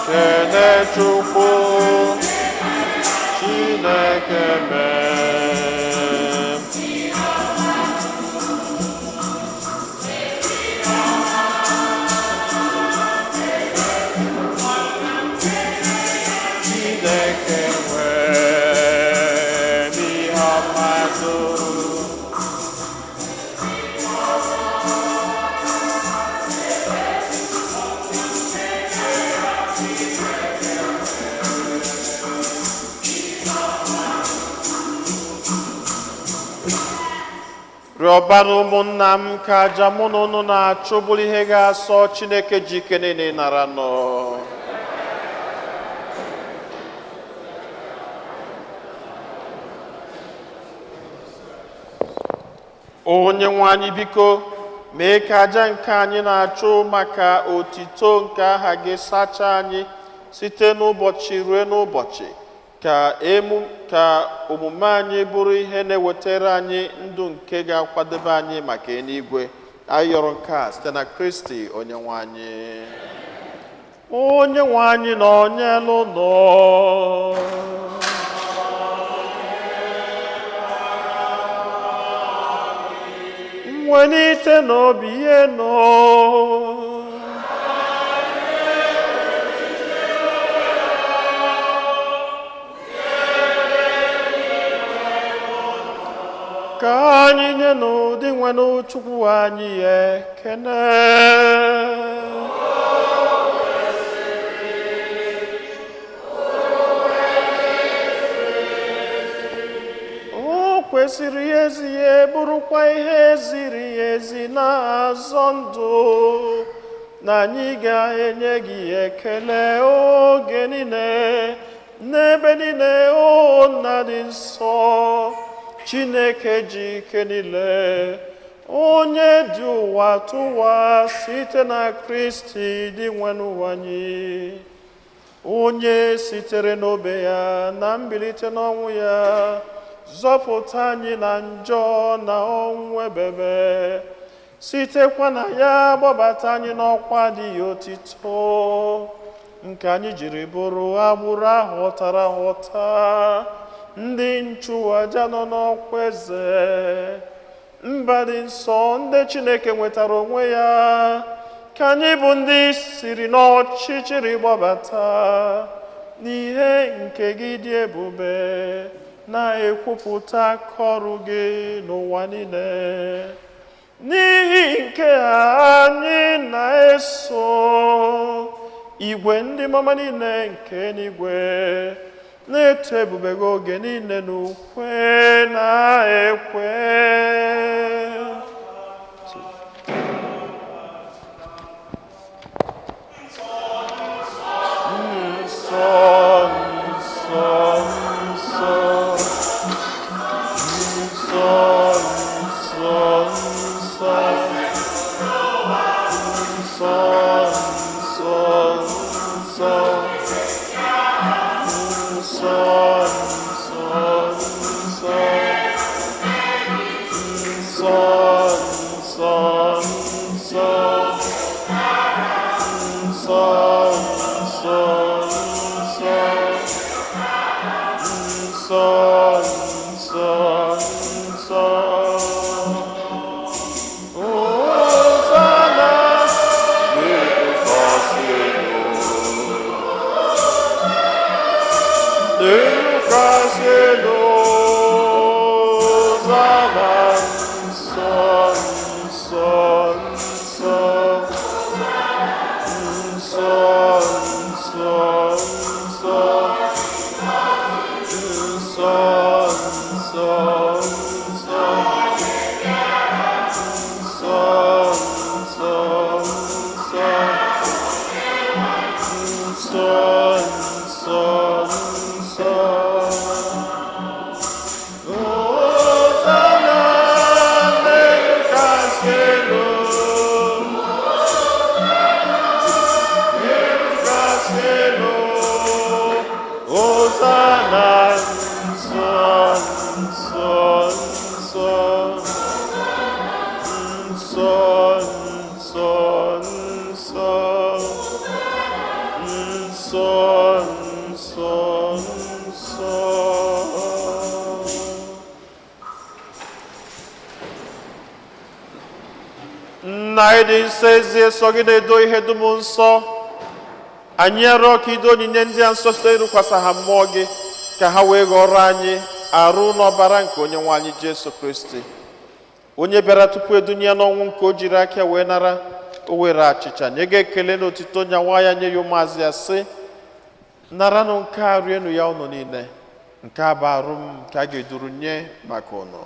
kene chukwu Chineke mem. Chineke nwe ihe mmadụ. Rịọbanụ ụmụnna m ka aja mụ na unu na-achụ bụrụ ihe ga-asọ Chineke ji ike niile nara nọ. Onye nwe anyị biko mee ka aja nke anyị na-achụ maka otito nke aha gị sachaa anyị site n'ụbọchị ruo n'ụbọchị, ka omume anyị bụrụ ihe na-ewetara anyị ndụ nke ga-akwadebe anyị maka eluigwe. Anyị yọrọ nke a site na Kristi onye nwe anyị. Onye nwe anyị nọnyelụ nọ. Mwenite n'obi ihe nọ. Ka anyị nye n'ụdị nwere Chukwu anyị ekene. kwesịrị ezi ya bụrụkwa ihe ziri ezi na-azọ ndụ, na anyị ga-enye gị ekele oge niile n'ebe niile, o nna dị nsọ, Chineke ji ike niile, onye dị ụwa tụwa site na Kristi dị nwe n'ụwa anyị, onye sitere n'obe ya na mbilite n'ọnwụ ya zọpụta anyị na njọ na ọnwụ ebebe, sitekwa na ya gbabata anyị n'ọkwa dịghị otito, nke anyị jiri bụrụ agbụrụ ahọtara ahọta, ndị nchụaja nọ n'ọkwa eze, mba dị nsọ ndị Chineke nwetara onwe ya, ka anyị bụ ndị siri n'ọchịchịrị gbabata n'ihe nke gị dị ebube, na-ekwupụta ọrụ gị n'ụwa niile. N'ihi nke anyị na-eso igwe ndị mama niile nke n'igwe na-eto ebube gị oge niile n'ukwe na ekwe. Nna ịdị nsọ ezie, sọ gị na-edo ihe dum nsọ, anyị arịọ ka ido onyinye ndị a nsọ site ịrụkwasị ha mmụọ gị, ka ha wee ghọrọ anyị arụ n'ọbara nke onye nwe anyị Jesu Kristi, onye bịara tupu edunye ya n'ọnwụ, nke o jiri aka wee nara, o were achịcha nye gị ekele na otito, nyawa ya nye ya ụmụazị ya, sị, naranụ nke a, rienụ ya ụnụ niile, nke a bụ arụ m nke a ga-eduru nye maka ụnụ.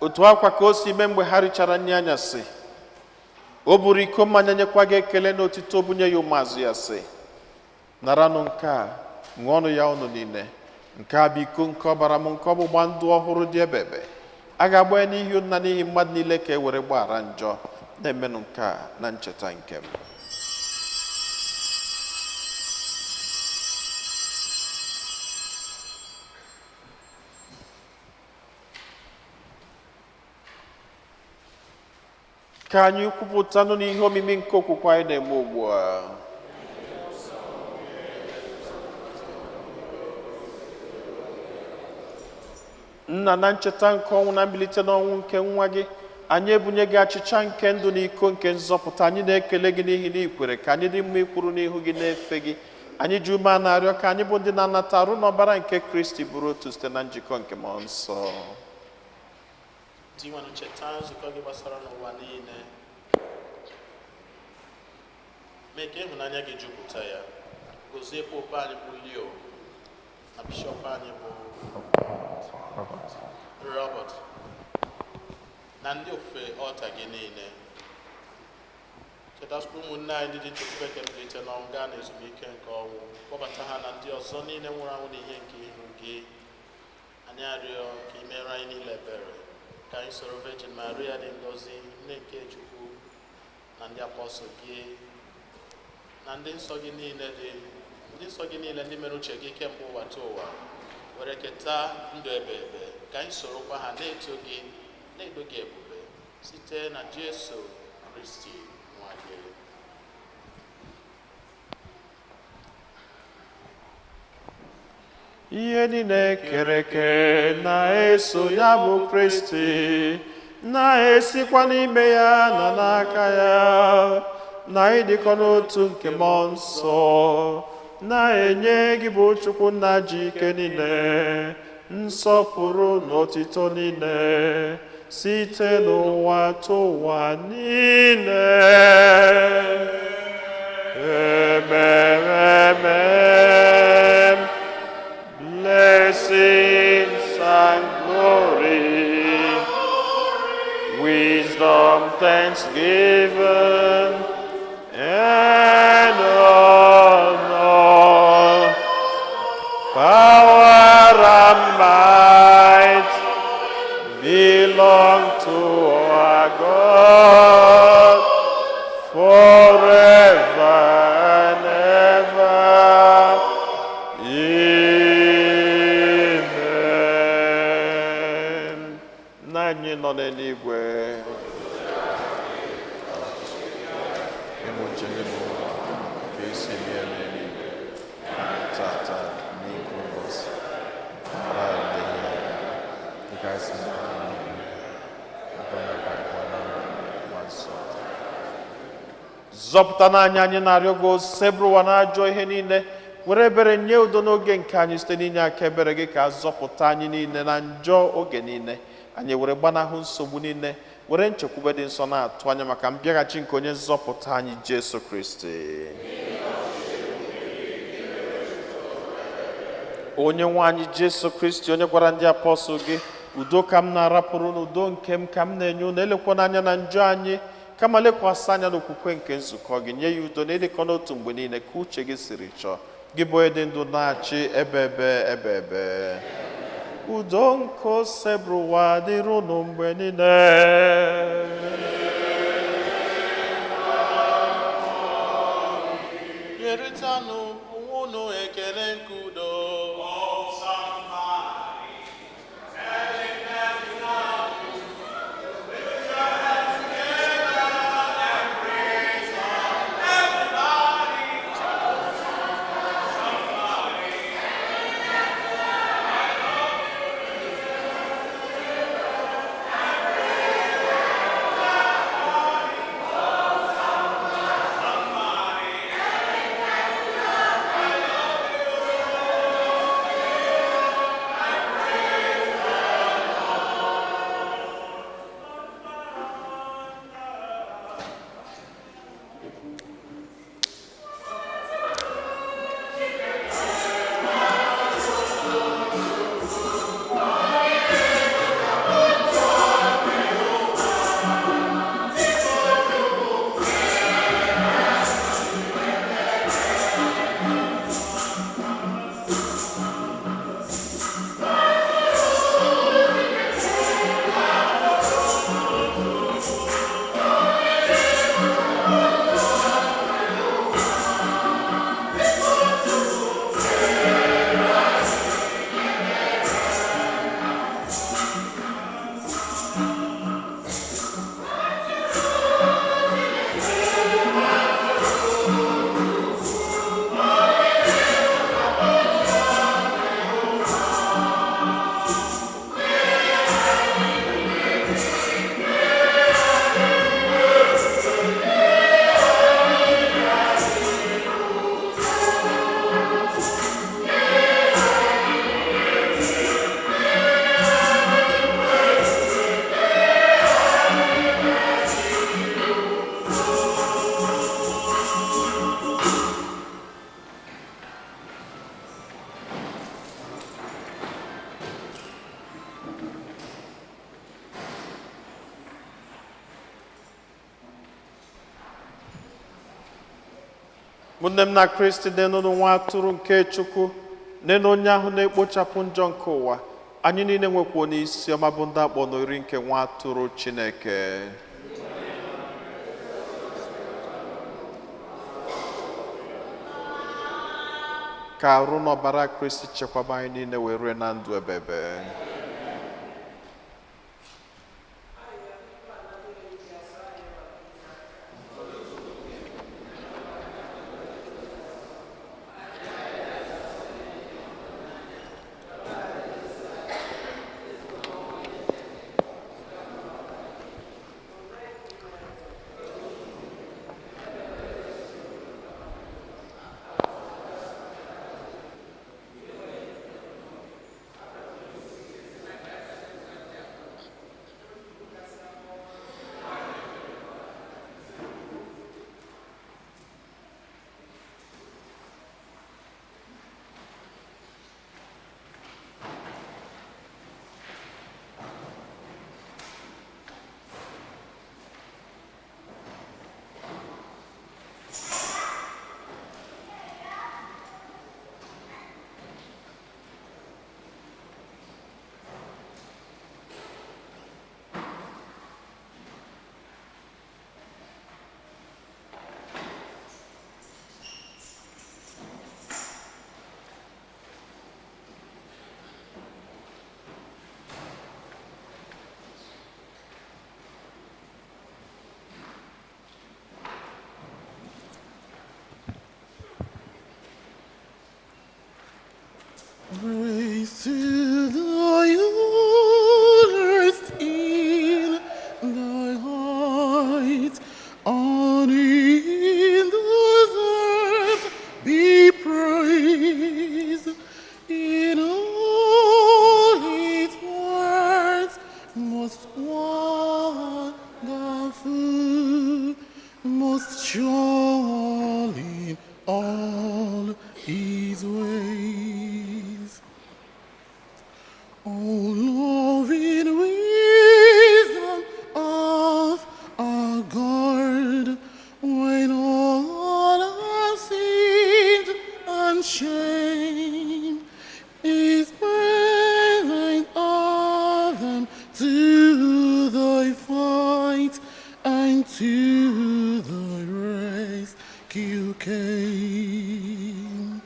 Otu akwa ka o si mee mgbe ha richara nri anyasị, o buru iko mmanya nyekwa gị ekele na otito, bunye ya ụmụazụ ya, sị, naranụ nke a, ṅụọnụ ya ụnụ niile, nke a bụ iko nke ọbara m, nke ọgbụgba ndụ ọhụrụ dị ebebe, a ga-agba ya n'ihi nna n'ihi mmadụ niile, ka e were gbaghara njọ. Na-emenụ nke a na ncheta nke m. Ka anyị kwupụtanụ n'ihe omimi nke okwukwe anyị na-eme ugbu a. Nna, na ncheta nke ọnwụ na mbilite n'ọnwụ nke nwa gị, anyị ebunye gị achịcha nke ndụ na iko nke nzọpụta. Anyị na-ekele gị n'ihi na ikwere ka anyị dị mma ikwuru n'ihu gị na-efe gị. Anyị ji ume a na-arịọ ka anyị bụ ndị na-anata arụ n'ọbara nke Kristi bụrụ otu site na njikọ nke mmụọ nsọ. tinwanu cheta nzukọ gị gbasara n'ụwa niile, mee ka ịhụnanya gị jupụta ya. Gozie pope anyị bụ Leo na bishọp anyị bụ Robert na ndị ofufe ọta gị niile. Chetasịkwa ụmụnne anyị ndị nchekwube kembilite n'ọnwụ gaa na ezumike nke ọnwụ, kpọbata ha na ndị ọzọ niile nwụrụ anwụ n'ihe nke ihu gị. Anyị arịọ ka i mere anyị niile ebere, ka anyị soro Virgin Maria dị ngọzi, nne nke Chukwu, na ndị apọstọl gị na ndị nsọ gị niile ndị mere uche gị kemgbe ụwa ta ụwa, were keta ndụ ebe ebe. Ka anyị sorokwa ha na-eto gị, na-edo gị ebube site na Jesu Kristi nwa gị. Ihe niile kere eke na-eso ya bụ Kristi, na-esikwa n'ime ya na n'aka ya, na ịdịkọ n'otu nke mmụọ nsọ, na-enye gị bụ Chukwu nna ji ike niile, nsọpụrụ na otito niile, site n'ụwa tụwa niile. Amen, amen. Blessings and glory, wisdom, thanksgiving, and honor, power and might belong to our God forever and ever. Amen. Anyị nọ n'eluigwe, ịmụche gị n'ụwa ka esi mee n'eluigwe, tata n'ike ụbọchị mara adịghị dịka esi zọpụta n'anya anyị na-arịọ gị osebụrụ ụwa na-ajọ ihe niile, were ebere nye udo n'oge nke anyị site n'inye aka ebere gị, ka zọpụta anyị niile na njọ oge niile. Anyị were gbanahụ nsogbu niile, were nchekwube dị nsọ na-atụ anya maka mbịaghachi nke onye nzọpụta anyị Jesu Kristi. Onye nwe anyị Jesu Kristi, onye gwara ndị apọstọl gị, udo ka m na-arapụrụ n'udo nke m ka m na-enye unu, elekwa n'anya na njọ anyị, kama lekwasị anya n'okwukwe nke nzukọ gị. Nye ya udo na ịdịkọ n'otu mgbe niile ka uche gị siri chọọ, gị bụ onye dị ndụ na-achị ebe ebe. Udo nke osebụrụ ụwa dịrị unu mgbe niile. Nyeritanụ onwe unu ekele nke udo. ụmụnne m na Kristi, nenụnụ nwa atụrụ nke Chukwu, nenu onye ahụ na-ekpochapụ njọ nke ụwa. Anyị niile nwekwa n'isi ọma bụ ndị akpọ n'ori nke nwa atụrụ Chineke. Ka arụ n'ọbara Kristi chekwaba anyị niile wee rue na ndụ ebebe. Praise to thy earth in thy height, and in the earth be praised in all its words, most wonderful, most surely in all his ways. O loving wisdom of our God, when all our sins and shame is present of them to thy fight and to thy rescue came.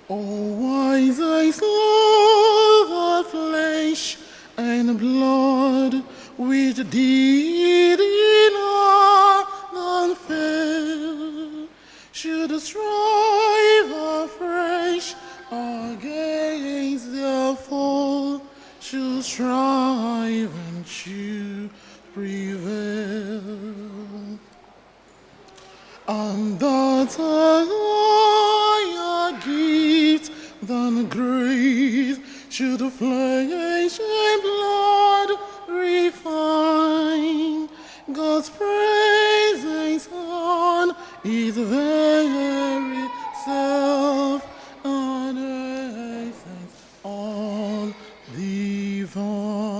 O wise I saw the flesh and blood which did in all fail, should strive afresh against their fall, should strive and should prevail. And that higher gift than grace should flesh and blood refine, God's presence on his very self, and essence all divine.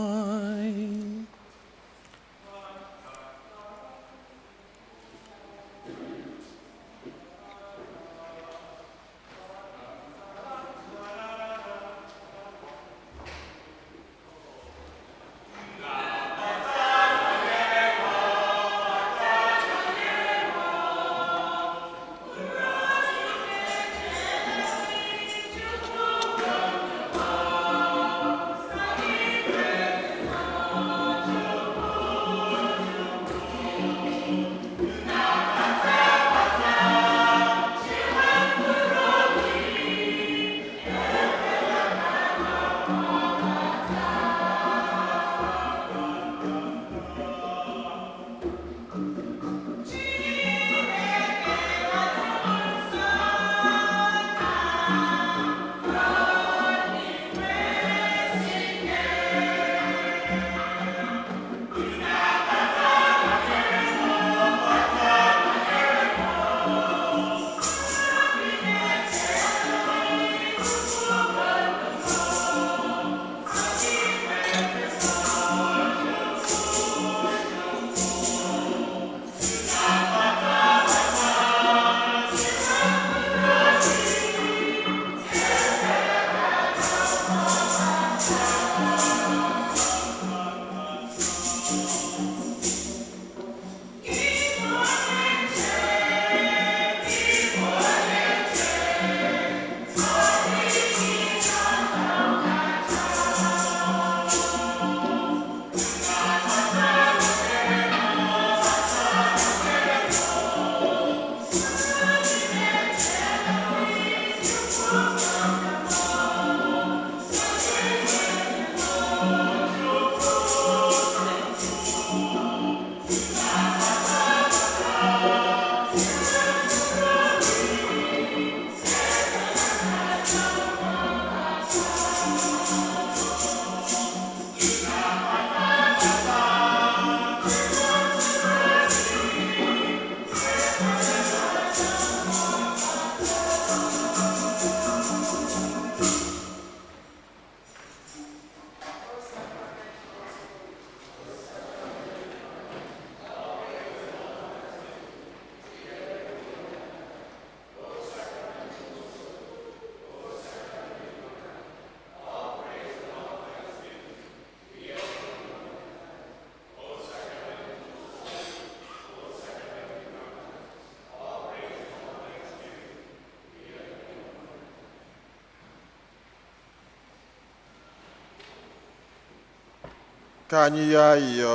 Ka anyị yọọ ayịyọ.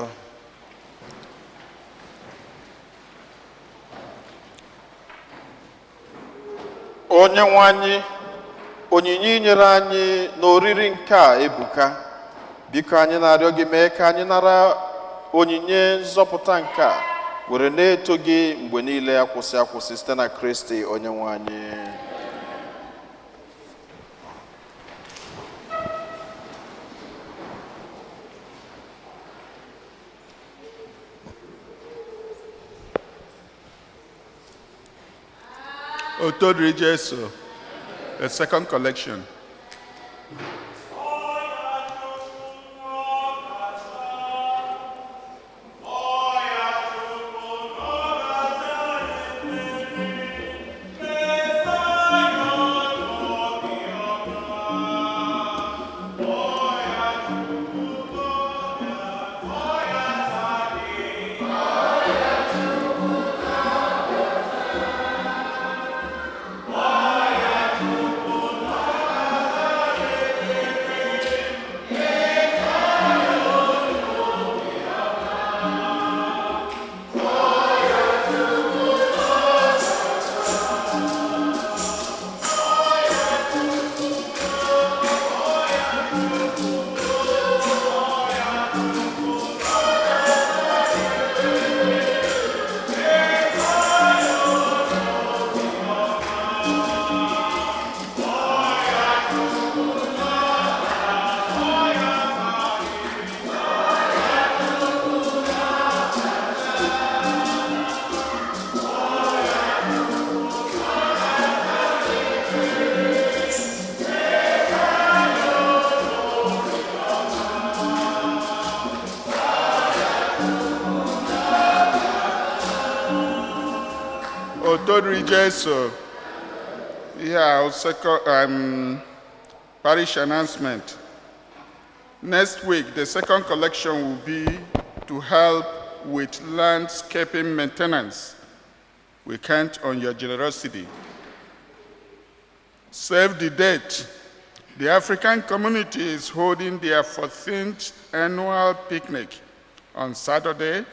Onyenwe anyị, onyinye i nyere anyị n'oriri nke a ebuka. Biko anyị na-arịọ gị mee ka anyị nara onyinye nzọpụta nke a were na-eto gị mgbe niile akwụsị akwụsị site na Kristi Onyenwe anyị. Otodri Jesu, a second collection. Otodri Jesu. Here, our second parish announcement. Next week, the second collection will be to help with landscaping maintenance. We count on your generosity. Save the date. The African community is holding their 14th annual picnic on Saturday,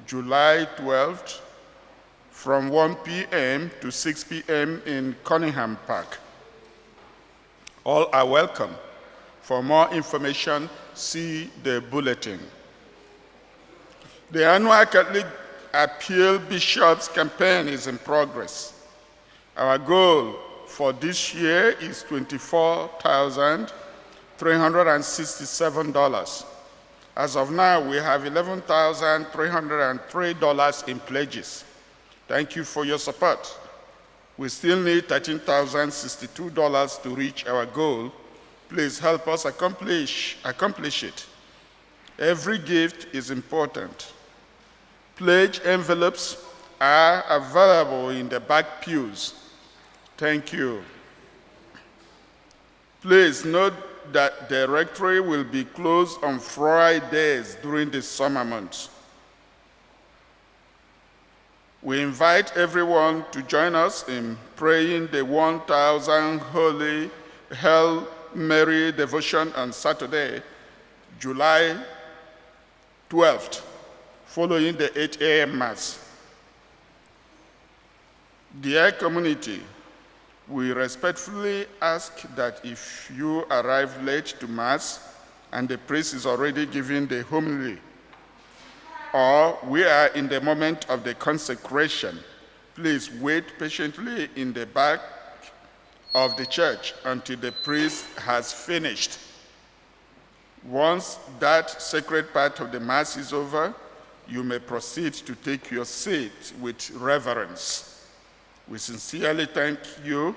July 12th, from 1 p.m. to 6 p.m. in Cunningham Park. All are welcome. For more information, see the bulletin. The annual Catholic Appeal Bishops campaign is in progress. Our goal for this year is $24,367. As of now, we have $11,303 in pledges. Thank you for your support. We still need $13,062 to reach our goal. Please help us accomplish it. Every gift is important. Pledge envelopes are available in the back pews. Thank you. Please note that the rectory will be closed on Fridays during the summer months. We invite everyone to join us in praying the 1,000 Holy Hail Mary devotion on Saturday, July 12th, following the 8 a.m. Mass. Dear community, we respectfully ask that if you arrive late to Mass and the priest is already giving the homily, or we are in the moment of the consecration, please wait patiently in the back of the church until the priest has finished. Once that sacred part of the Mass is over, you may proceed to take your seat with reverence. We sincerely thank you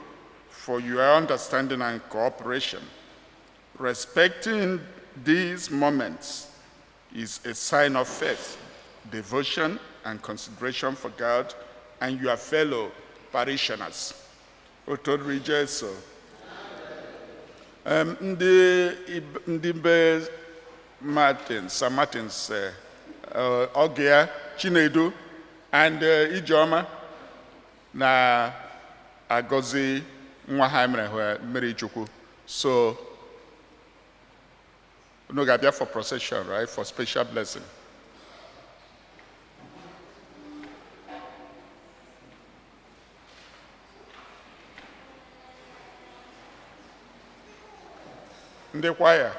for your understanding and cooperation. Respecting these moments is a sign of faith, devotion, and consideration for God and your fellow parishioners. Otodri Jesu. Ndị be St. Martin's, Ogia, Chinedu, and Ijeoma na agọzi nwa ha mere Chukwu. So No, get there for procession, right? For special blessing. In the choir.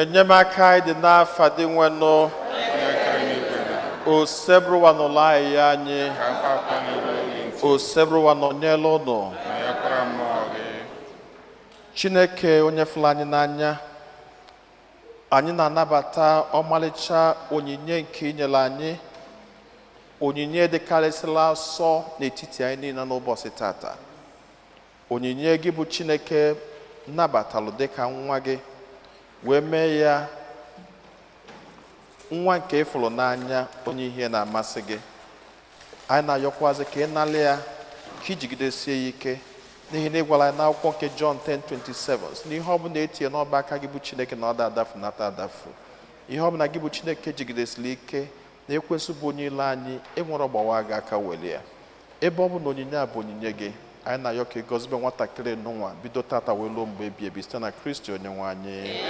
enyemaka dị n'afa dị nwenụ o sebruwa n'ụlọ ya anyị o sebruwa n'onyela ụnụ Chineke onye fụrụ anyị n'anya anyị na-anabata ọmalịcha onyinye nke inyere anyị onyinye dịkarịsịla asọ n'etiti anyị niile n'ụbọchị tata onyinye gị bụ Chineke nabatalụ dịka nwa gị wee mee ya nwa nke ịfụrụ n'anya onye ihe na-amasị gị anyị na-ayọkwazị ka ị nalị ya ka ijigidesie ya ike n'ihi na ị gwara anyị n'akwụkwọ nke John 10:27 n'ihe ọbụla etinye n'ọba aka gị bụ Chineke na ọ da adafu nata adafu ihe ọbụla gị bụ Chineke jigidesiri ike na ekwesị bụ onye ile anyị enwere ọgbawa gị aka were ya ebe ọ bụ na onyinye a bụ onyinye gị anyị na-ayọ ka ịgọzibe nwatakịrị n'ụwa bido tata wee ruo mgbe ebi ebi site na Kristi onyenwe anyị.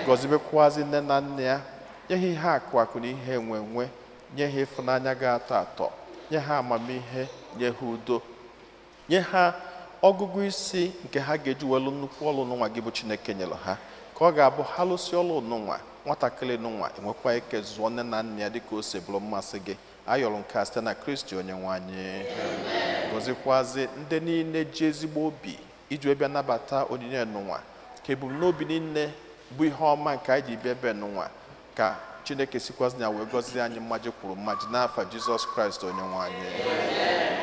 Gọzibekwazi nne na nna ya, nye ha ihe akụ na ihe enwe nye ha ịfụnanya ga-atọ atọ, nye ha amamihe, nye ha udo, nye ha ọgụgụ isi nke ha ga-eji welu nnukwu ọlụ n'ụwa gị bụ Chineke nyere ha, ka ọ ga-abụ ha lụsị ọlụ n'ụwa nwatakịrị n'ụwa enwekwa ike zụọ nne na nna ya dịka o si bụrụ mmasị gị. Ayọrọ nke a site na Kristi onyenwe anyị. Gọzikwazi ndị niile ji ezigbo obi iji wee bịa nabata onyinye n'ụwa, ka ebumnobi niile bụ ihe ọma nke anyị ji bịa ebe n'ụwa, ka Chineke sikwazi na wee gọzie anyị mmaji kwuru mmaji n'afa Jizọs Kraịst onyenwe anyị.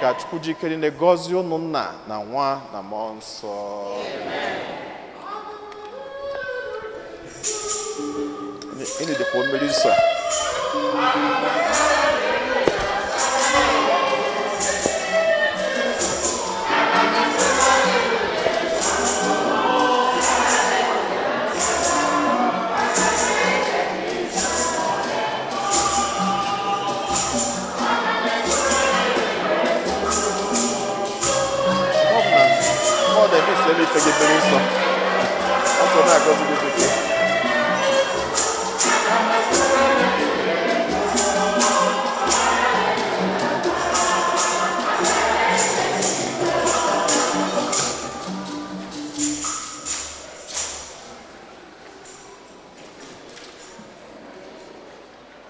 Ka Chukwu ji ike niile gọzie unu nna na nwa na mmụọ nsọ. Ini dịkwa mmeri nsọ. Let me forget the name. That's what I got to do today.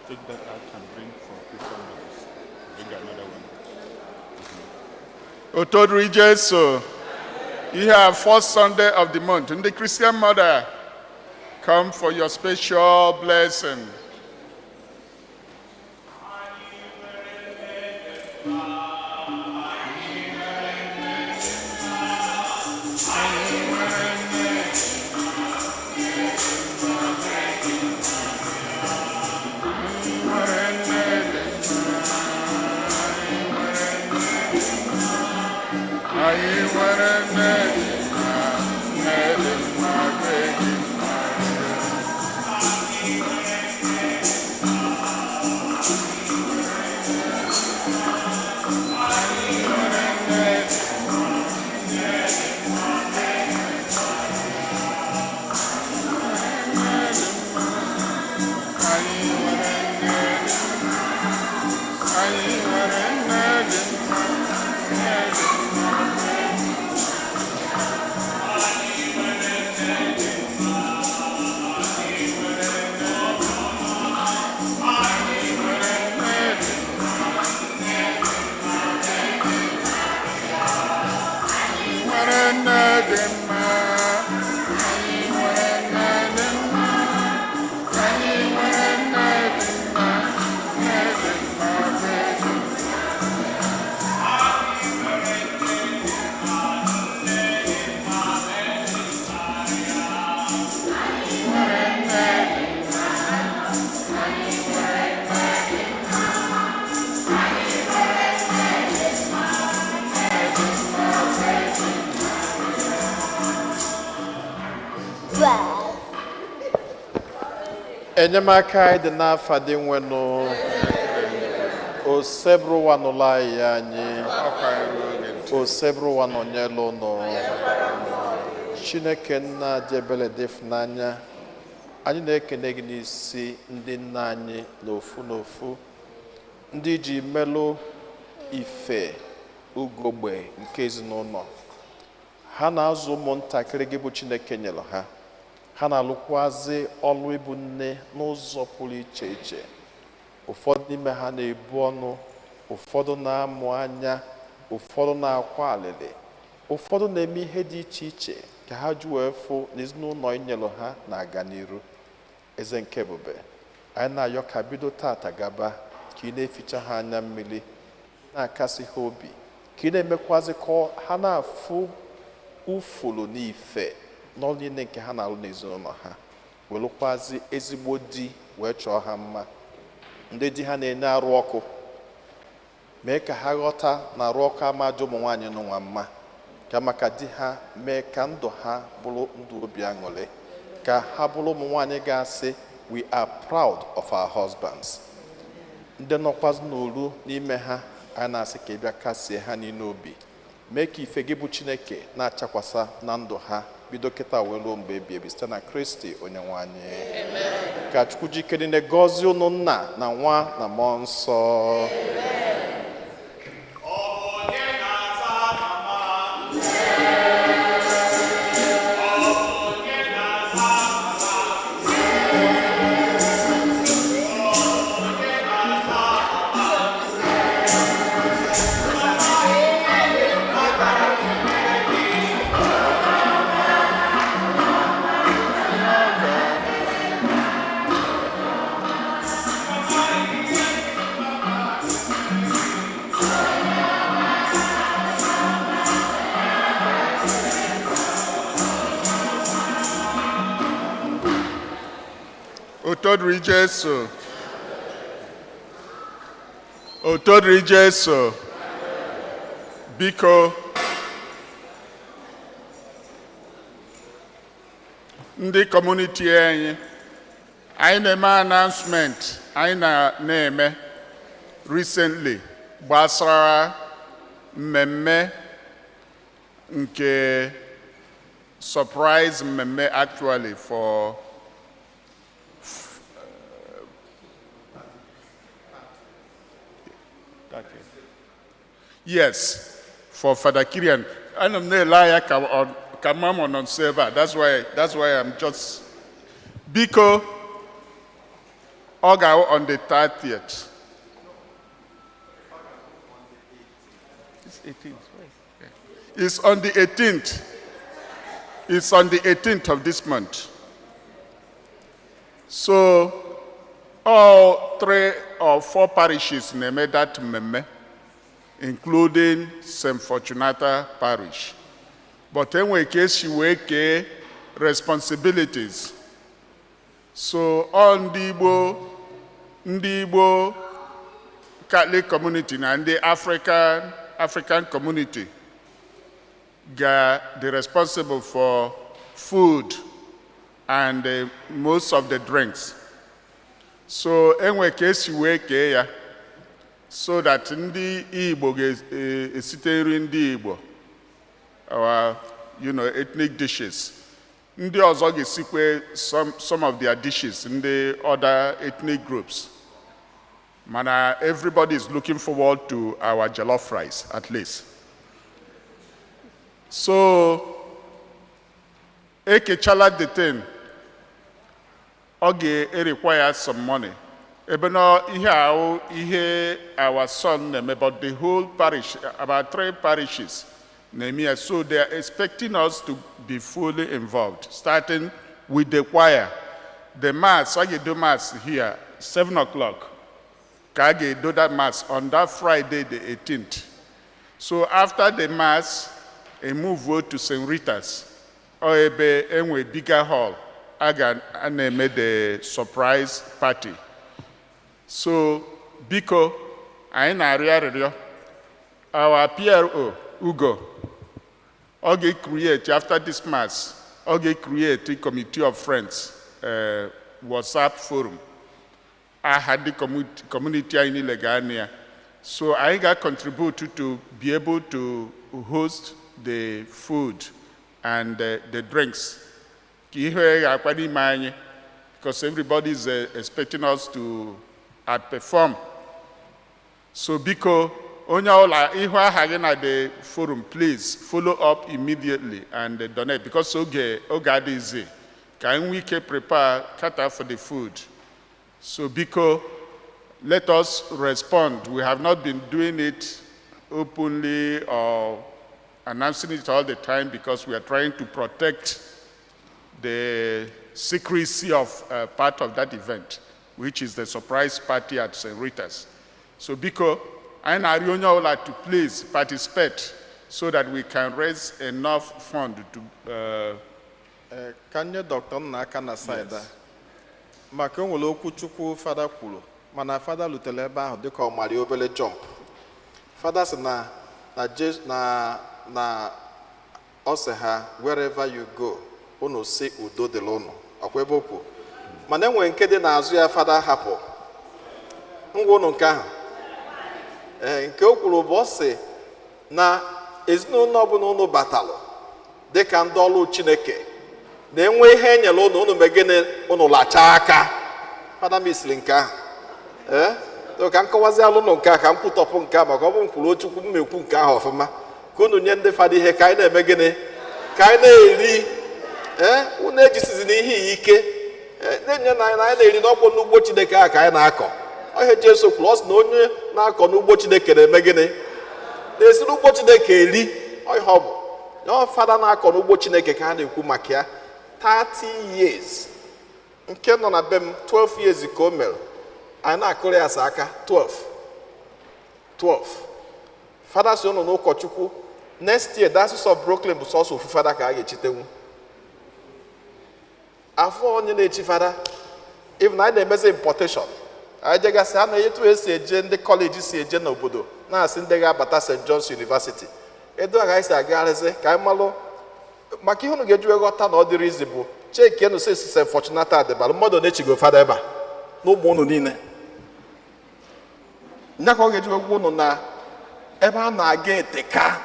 Take that out and bring for Christian mothers. Bring another one. Otodri Jesu. You have first Sunday of the month. And the Christian mother, come for your special blessing. Enyemaka anyị dị n'afa dị nwenụ o sebruwa n'ụlọ anyị o sebruwa n'onyelu ụnụ Chineke nna dị ebere dị ịfụnanya, anyị na-ekene gị n'isi ndị nna anyị n'ofu n'ofu, ndị ji melụ ife ugogbe nke ezinụlọ ha na-azụ ụmụntakịrị gị bụ Chineke nyere ha. Ha na-alụkwazị ọlụ ịbụ nne n'ụzọ pụrụ iche iche. Ụfọdụ n'ime ha na-ebu ọnụ, ụfọdụ na-amụ anya, ụfọdụ na-akwa alịlị, ụfọdụ na-eme ihe dị iche iche ka ha ji wee fụ n'ezinụlọ inyelu ha na-aga n'iru. Eze nke ebube, anyị na-ayọ ka bido tata gaba ka ị na-eficha ha anya mmiri, na-akasị ha obi, ka ị na-emekwazị ka ha na-afụ ufulu n'ife n'ọlụ niile nke ha na-alụ n'ezinụlọ ha. Welụkwazi ezigbo di wee chọọ ha mma, ndị di ha na-enye arụ ọkụ, mee ka ha ghọta na arụ ọkụ amaja ụmụ nwaanyị n'ụwa mma, ka maka di ha mee ka ndụ ha bụrụ ndụ obi aṅụrị, ka ha bụrụ ụmụ nwaanyị ga-asị we are proud of our husbands. Ndị nọkwazị n'olu n'ime ha, anyị na-asị ka ị bịa kasie ha niile obi, mee ka ife gị bụ Chineke na-achakwasa na ndụ ha bido kịta wee ruo mgbe ebi ebi site na Kristi onye nwe anyị. Ka Chukwu jike niile gọzie unu Nna na Nwa na Mmụọ Nsọ. Otodri Jesu. Otodri Jesu. Biko. Ndị community anyị na-eme announcement anyị na-eme recently gbasara mmemme nke surprise mmemme actually for yes, for Father Kirian. I don't know liar come on server. That's why I'm just Biko Oga on the 30th. It's 18th. It's on the 18th. It's on the 18th of this month. So all 3 or 4 parishes made that meme, including St. Fortunata Parish. But anyway, case you wake responsibilities. So on the Igbo Catholic community and the African community got the responsible for food and most of the drinks. So anyway, case you wake so that ndị Igbo ga-esitere ndị Igbo our ethnic dishes. Ndị ọzọ ga-esikwe some of their dishes in the other ethnic groups. Mana everybody is looking forward to our jollof rice at least. So ekechala the thing, it requires some money. Even here our son, about the whole parish, about 3 parishes, so they are expecting us to be fully involved, starting with the choir. The mass, I do mass here, 7 o'clock. Kage do that mass on that Friday, the 18th. So after the mass, a move to St. Rita's, or a bigger hall. I made the surprise party. So, Biko, our PRO, Ugo, create after this mass, create a committee of friends, WhatsApp forum. I had the community in Legania. So I got contributed to be able to host the food and the drinks. Because everybody is expecting us to outperform. So Biko, at the forum, please follow up immediately and donate. Because Ogad is can we prepare kata for the food? So Biko, let us respond. We have not been doing it openly or announcing it all the time because we are trying to protect the secrecy of part of that event, which is the surprise party at St. Rita's. So Biko, I like to please participate so that we can raise enough fund to... Can you, Dr. Naka Nasaida? Maka nwere okwu Chukwu Fada kwuru, mana Fada lutere ebe ahụ dịka ọ mara obele jump. Fada sị na ọ sị ha, wherever you go, unu si udo dịrị unu. Ọkwa ebe okwu. Mana enwere nke dị n'azụ ya Fada hapụ. Ngwa unu nke ahụ. Nke o kwuru bụ ọ sị na ezinụlọ ọbụla unu batalụ dịka ndị ọrụ Chineke na-enwe ihe enyere unu megene unu lachaa aka. Fada misiri nke ahụ ka m kọwazi alụ ụnụ nke a ka m kwutọpụ nke a maka ọ bụ m kwuru Chukwu m ekwu nke ahụ ọfụma ka unu nye ndị fada ihe ka anyị na-eme gịnị ka anyị na-eri unu ejisizi na ihe ike na-enye na anyị na-eri n'ọkwụ n'ugbo Chineke ahụ ka anyị na-akọ. Ihe Jesu kwuru, ọ sị na onye na-akọ n'ugbo Chineke na-eme gịnị na-esi n'ugbo Chineke eri. Ihe ọ bụ na fada na-akọ n'ugbo Chineke ka a na-ekwu maka ya. 30 years nke nọ na be m 12 years ka o mere anyị na-akụrụ ya asa aka 12 fada si ụnụ n'ụkọchukwu next year Diocese of Brooklyn bụ sọsọ ofu fada ka a ga-echitenwu afọ onye na-echi fada. Even anyị na-emezi importation anyị jegasị a na etu esi eje ndị kọleji si eje n'obodo na-asị ndị ga-abata St. John's University edu aga anyị si agagharịzi ka anyị malụ maka ihe unu ga-eji ghọta na ọ dịrị izi bụ cheki enu si Fortunata adịbalụ mmadụ na-echigo fada ebe a n'ụmụ unu niile. Nya ka ọ ga-eji gwa unu na ebe a na-aga eteka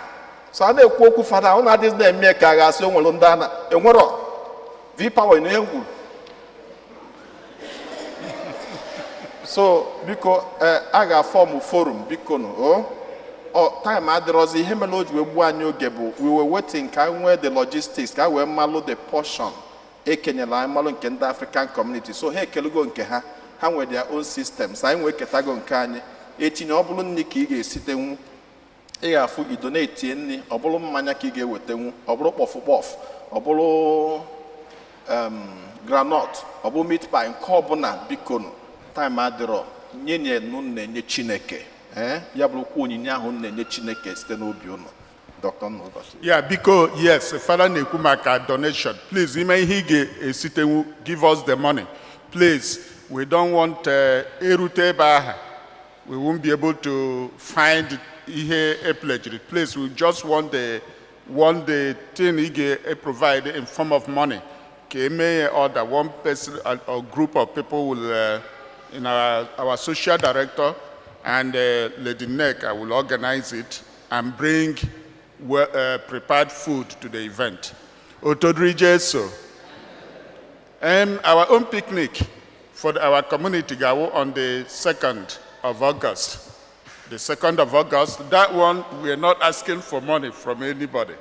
so a na-ekwu okwu fada ọ na-adịghị na-eme ka a ga-asị onwere ndị a na enwero v-power na ihe ngwuru. So biko a ga-afọmụ forum biko nụ time adịrọzi ihe mere o ji wee gbuo anyị oge bụ we were waiting ka anyị nwee the logistics ka wee malụ the portion ekenyela anyị malụ nke ndị African community. So ha ekelugo nke ha nwere their own systems anyị wee ketago nke anyị etinye ọ bụrụ nri ka ị ga-esitenwu ị ga-afụ ido na-etinye nri ọ bụrụ mmanya ka ị ga-ewetenwu ọ bụrụ kpọfụ ọ bụrụ granọt ọ bụrụ meat pie nke ọbụla biko nụ time adịrọ nye na-enye Chineke ya bụrụkwa onyinye ahụ na-enye Chineke site n'obi unu. Dr. Nnobachi. Yeah, because yes, Father na-ekwu maka donation. Please, ime ihe ị ga-esitenwu, give us the money. Please, we don't want erute ebe ahụ. We won't be able to find ihe a pledge. Please, we just want the thing ị ga-provide in form of money. Ka eme order, one person or group of people will, in our social director and Lady Neck, I will organize it and bring prepared food to the event. Otodri Jesu. Our own picnic for our community Gawo on the 2nd of August. The 2nd of August, that one we are not asking for money from anybody.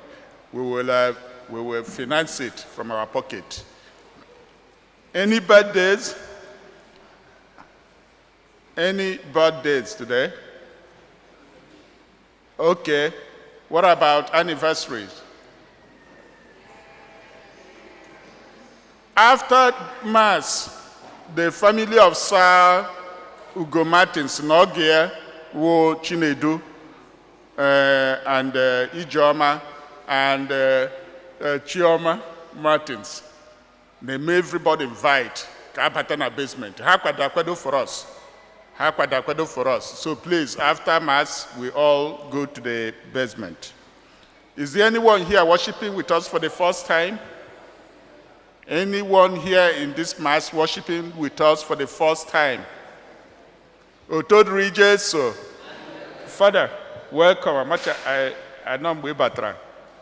We will finance it from our pocket. Any birthdays? Any birthdays today? Okay. What about anniversaries? After Mass, the family of Sir Igbo Mass, Nogia, Wo Chinedu, and Ijoma, and Chioma Martins, they may everybody invite Kapatana basement. Hakwadakwedo for us. Hakwadakwedo for us. So please, after Mass, we all go to the basement. Is there anyone here worshiping with us for the first time? Anyone here in this Mass worshiping with us for the first time? Otodri Jesu. Father, welcome.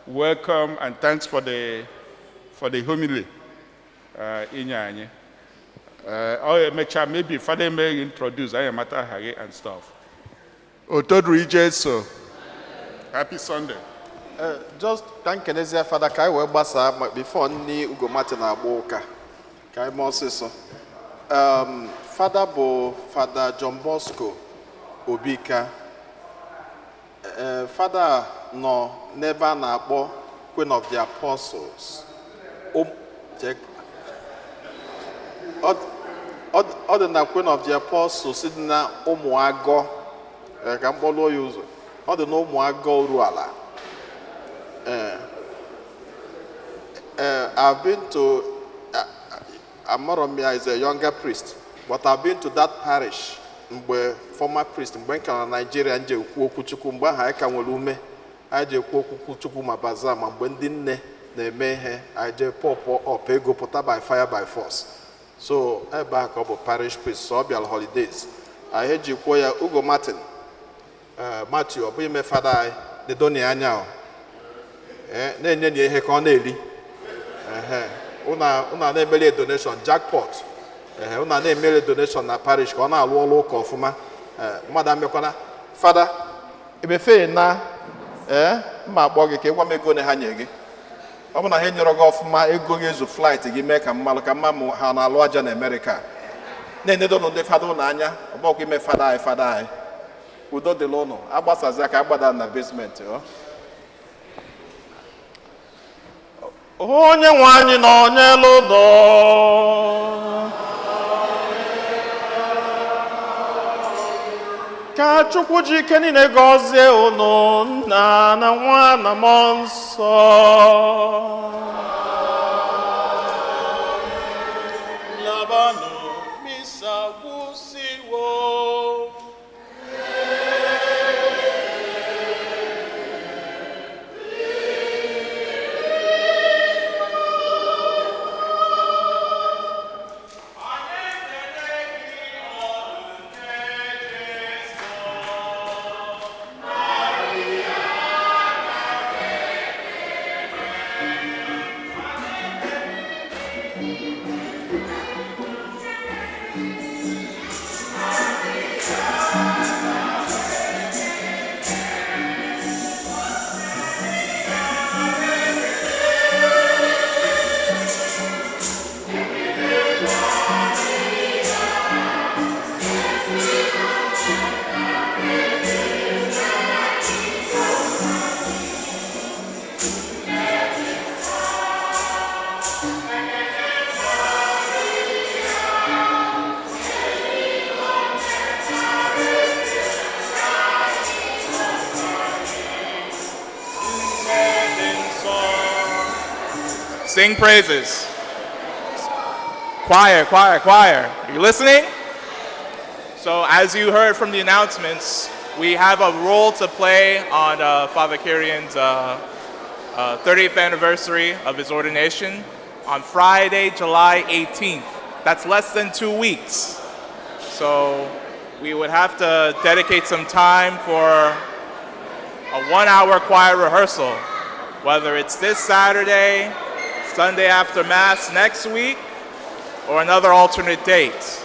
Welcome and thanks for the homily. Maybe Father may introduce Ayamata Hage and stuff. Otodri Jesu. Happy Sunday. Just thank Kenezia Father Kai Webasa before ni Igbo Mass na Boka. Kai Mosiso. Father Bo, Father John Bosco Obika. Father no never na Bo, Queen of the Apostles. Check. Other than Queen of the Apostles, sitting na Omuago. Gambolo use. Other no Muago Ruala. I've been to Amoromia is a younger priest, but I've been to that parish where former priest in Nigeria and Kuchukumba Haika Wolume, I je Kuchukuma Bazama, Bendine, the Mehe, I je Popo or Pego Pota by fire by force. So I back up a parish priest, Sobial holidays. I heard you Koya Ugo Martin, Matthew, Obime Father, the Doni Anyao. na-enye ya ihe ka ọ na-eri ụna na-emere donation jackpot ụna na-emere donation na parish ka ọ na-alụ ọrụ ụka ọfụma mmadụ amekwana fada ebefe na mma akpọ gị ka ịgwa m ego na ha nye gị ọ bụ na ha nyere gị ọfụma ego gị ezu flight gị mee ka mmalụ ka mma ha na-alụ aja na Amerịka na-enedonụ ndị fada ụlọ anya ọgbọkwa ime fada anyị udo dịla ụnụ agbasazi aka agbada na basement onye nwe anyị nọ n'elu ụlọ ka Chukwu ji ike niile gọzie unu Nna na Nwa na Mmụọ Nsọ. Labanụ misa gwụsịwo. Sing praises. Choir, choir, choir. Are you listening? So as you heard from the announcements, we have a role to play on Father Kirian's 30th anniversary of his ordination on Friday, July 18th. That's less than 2 weeks. So we would have to dedicate some time for a 1-hour choir rehearsal, whether it's this Saturday, Sunday after Mass next week, or another alternate date.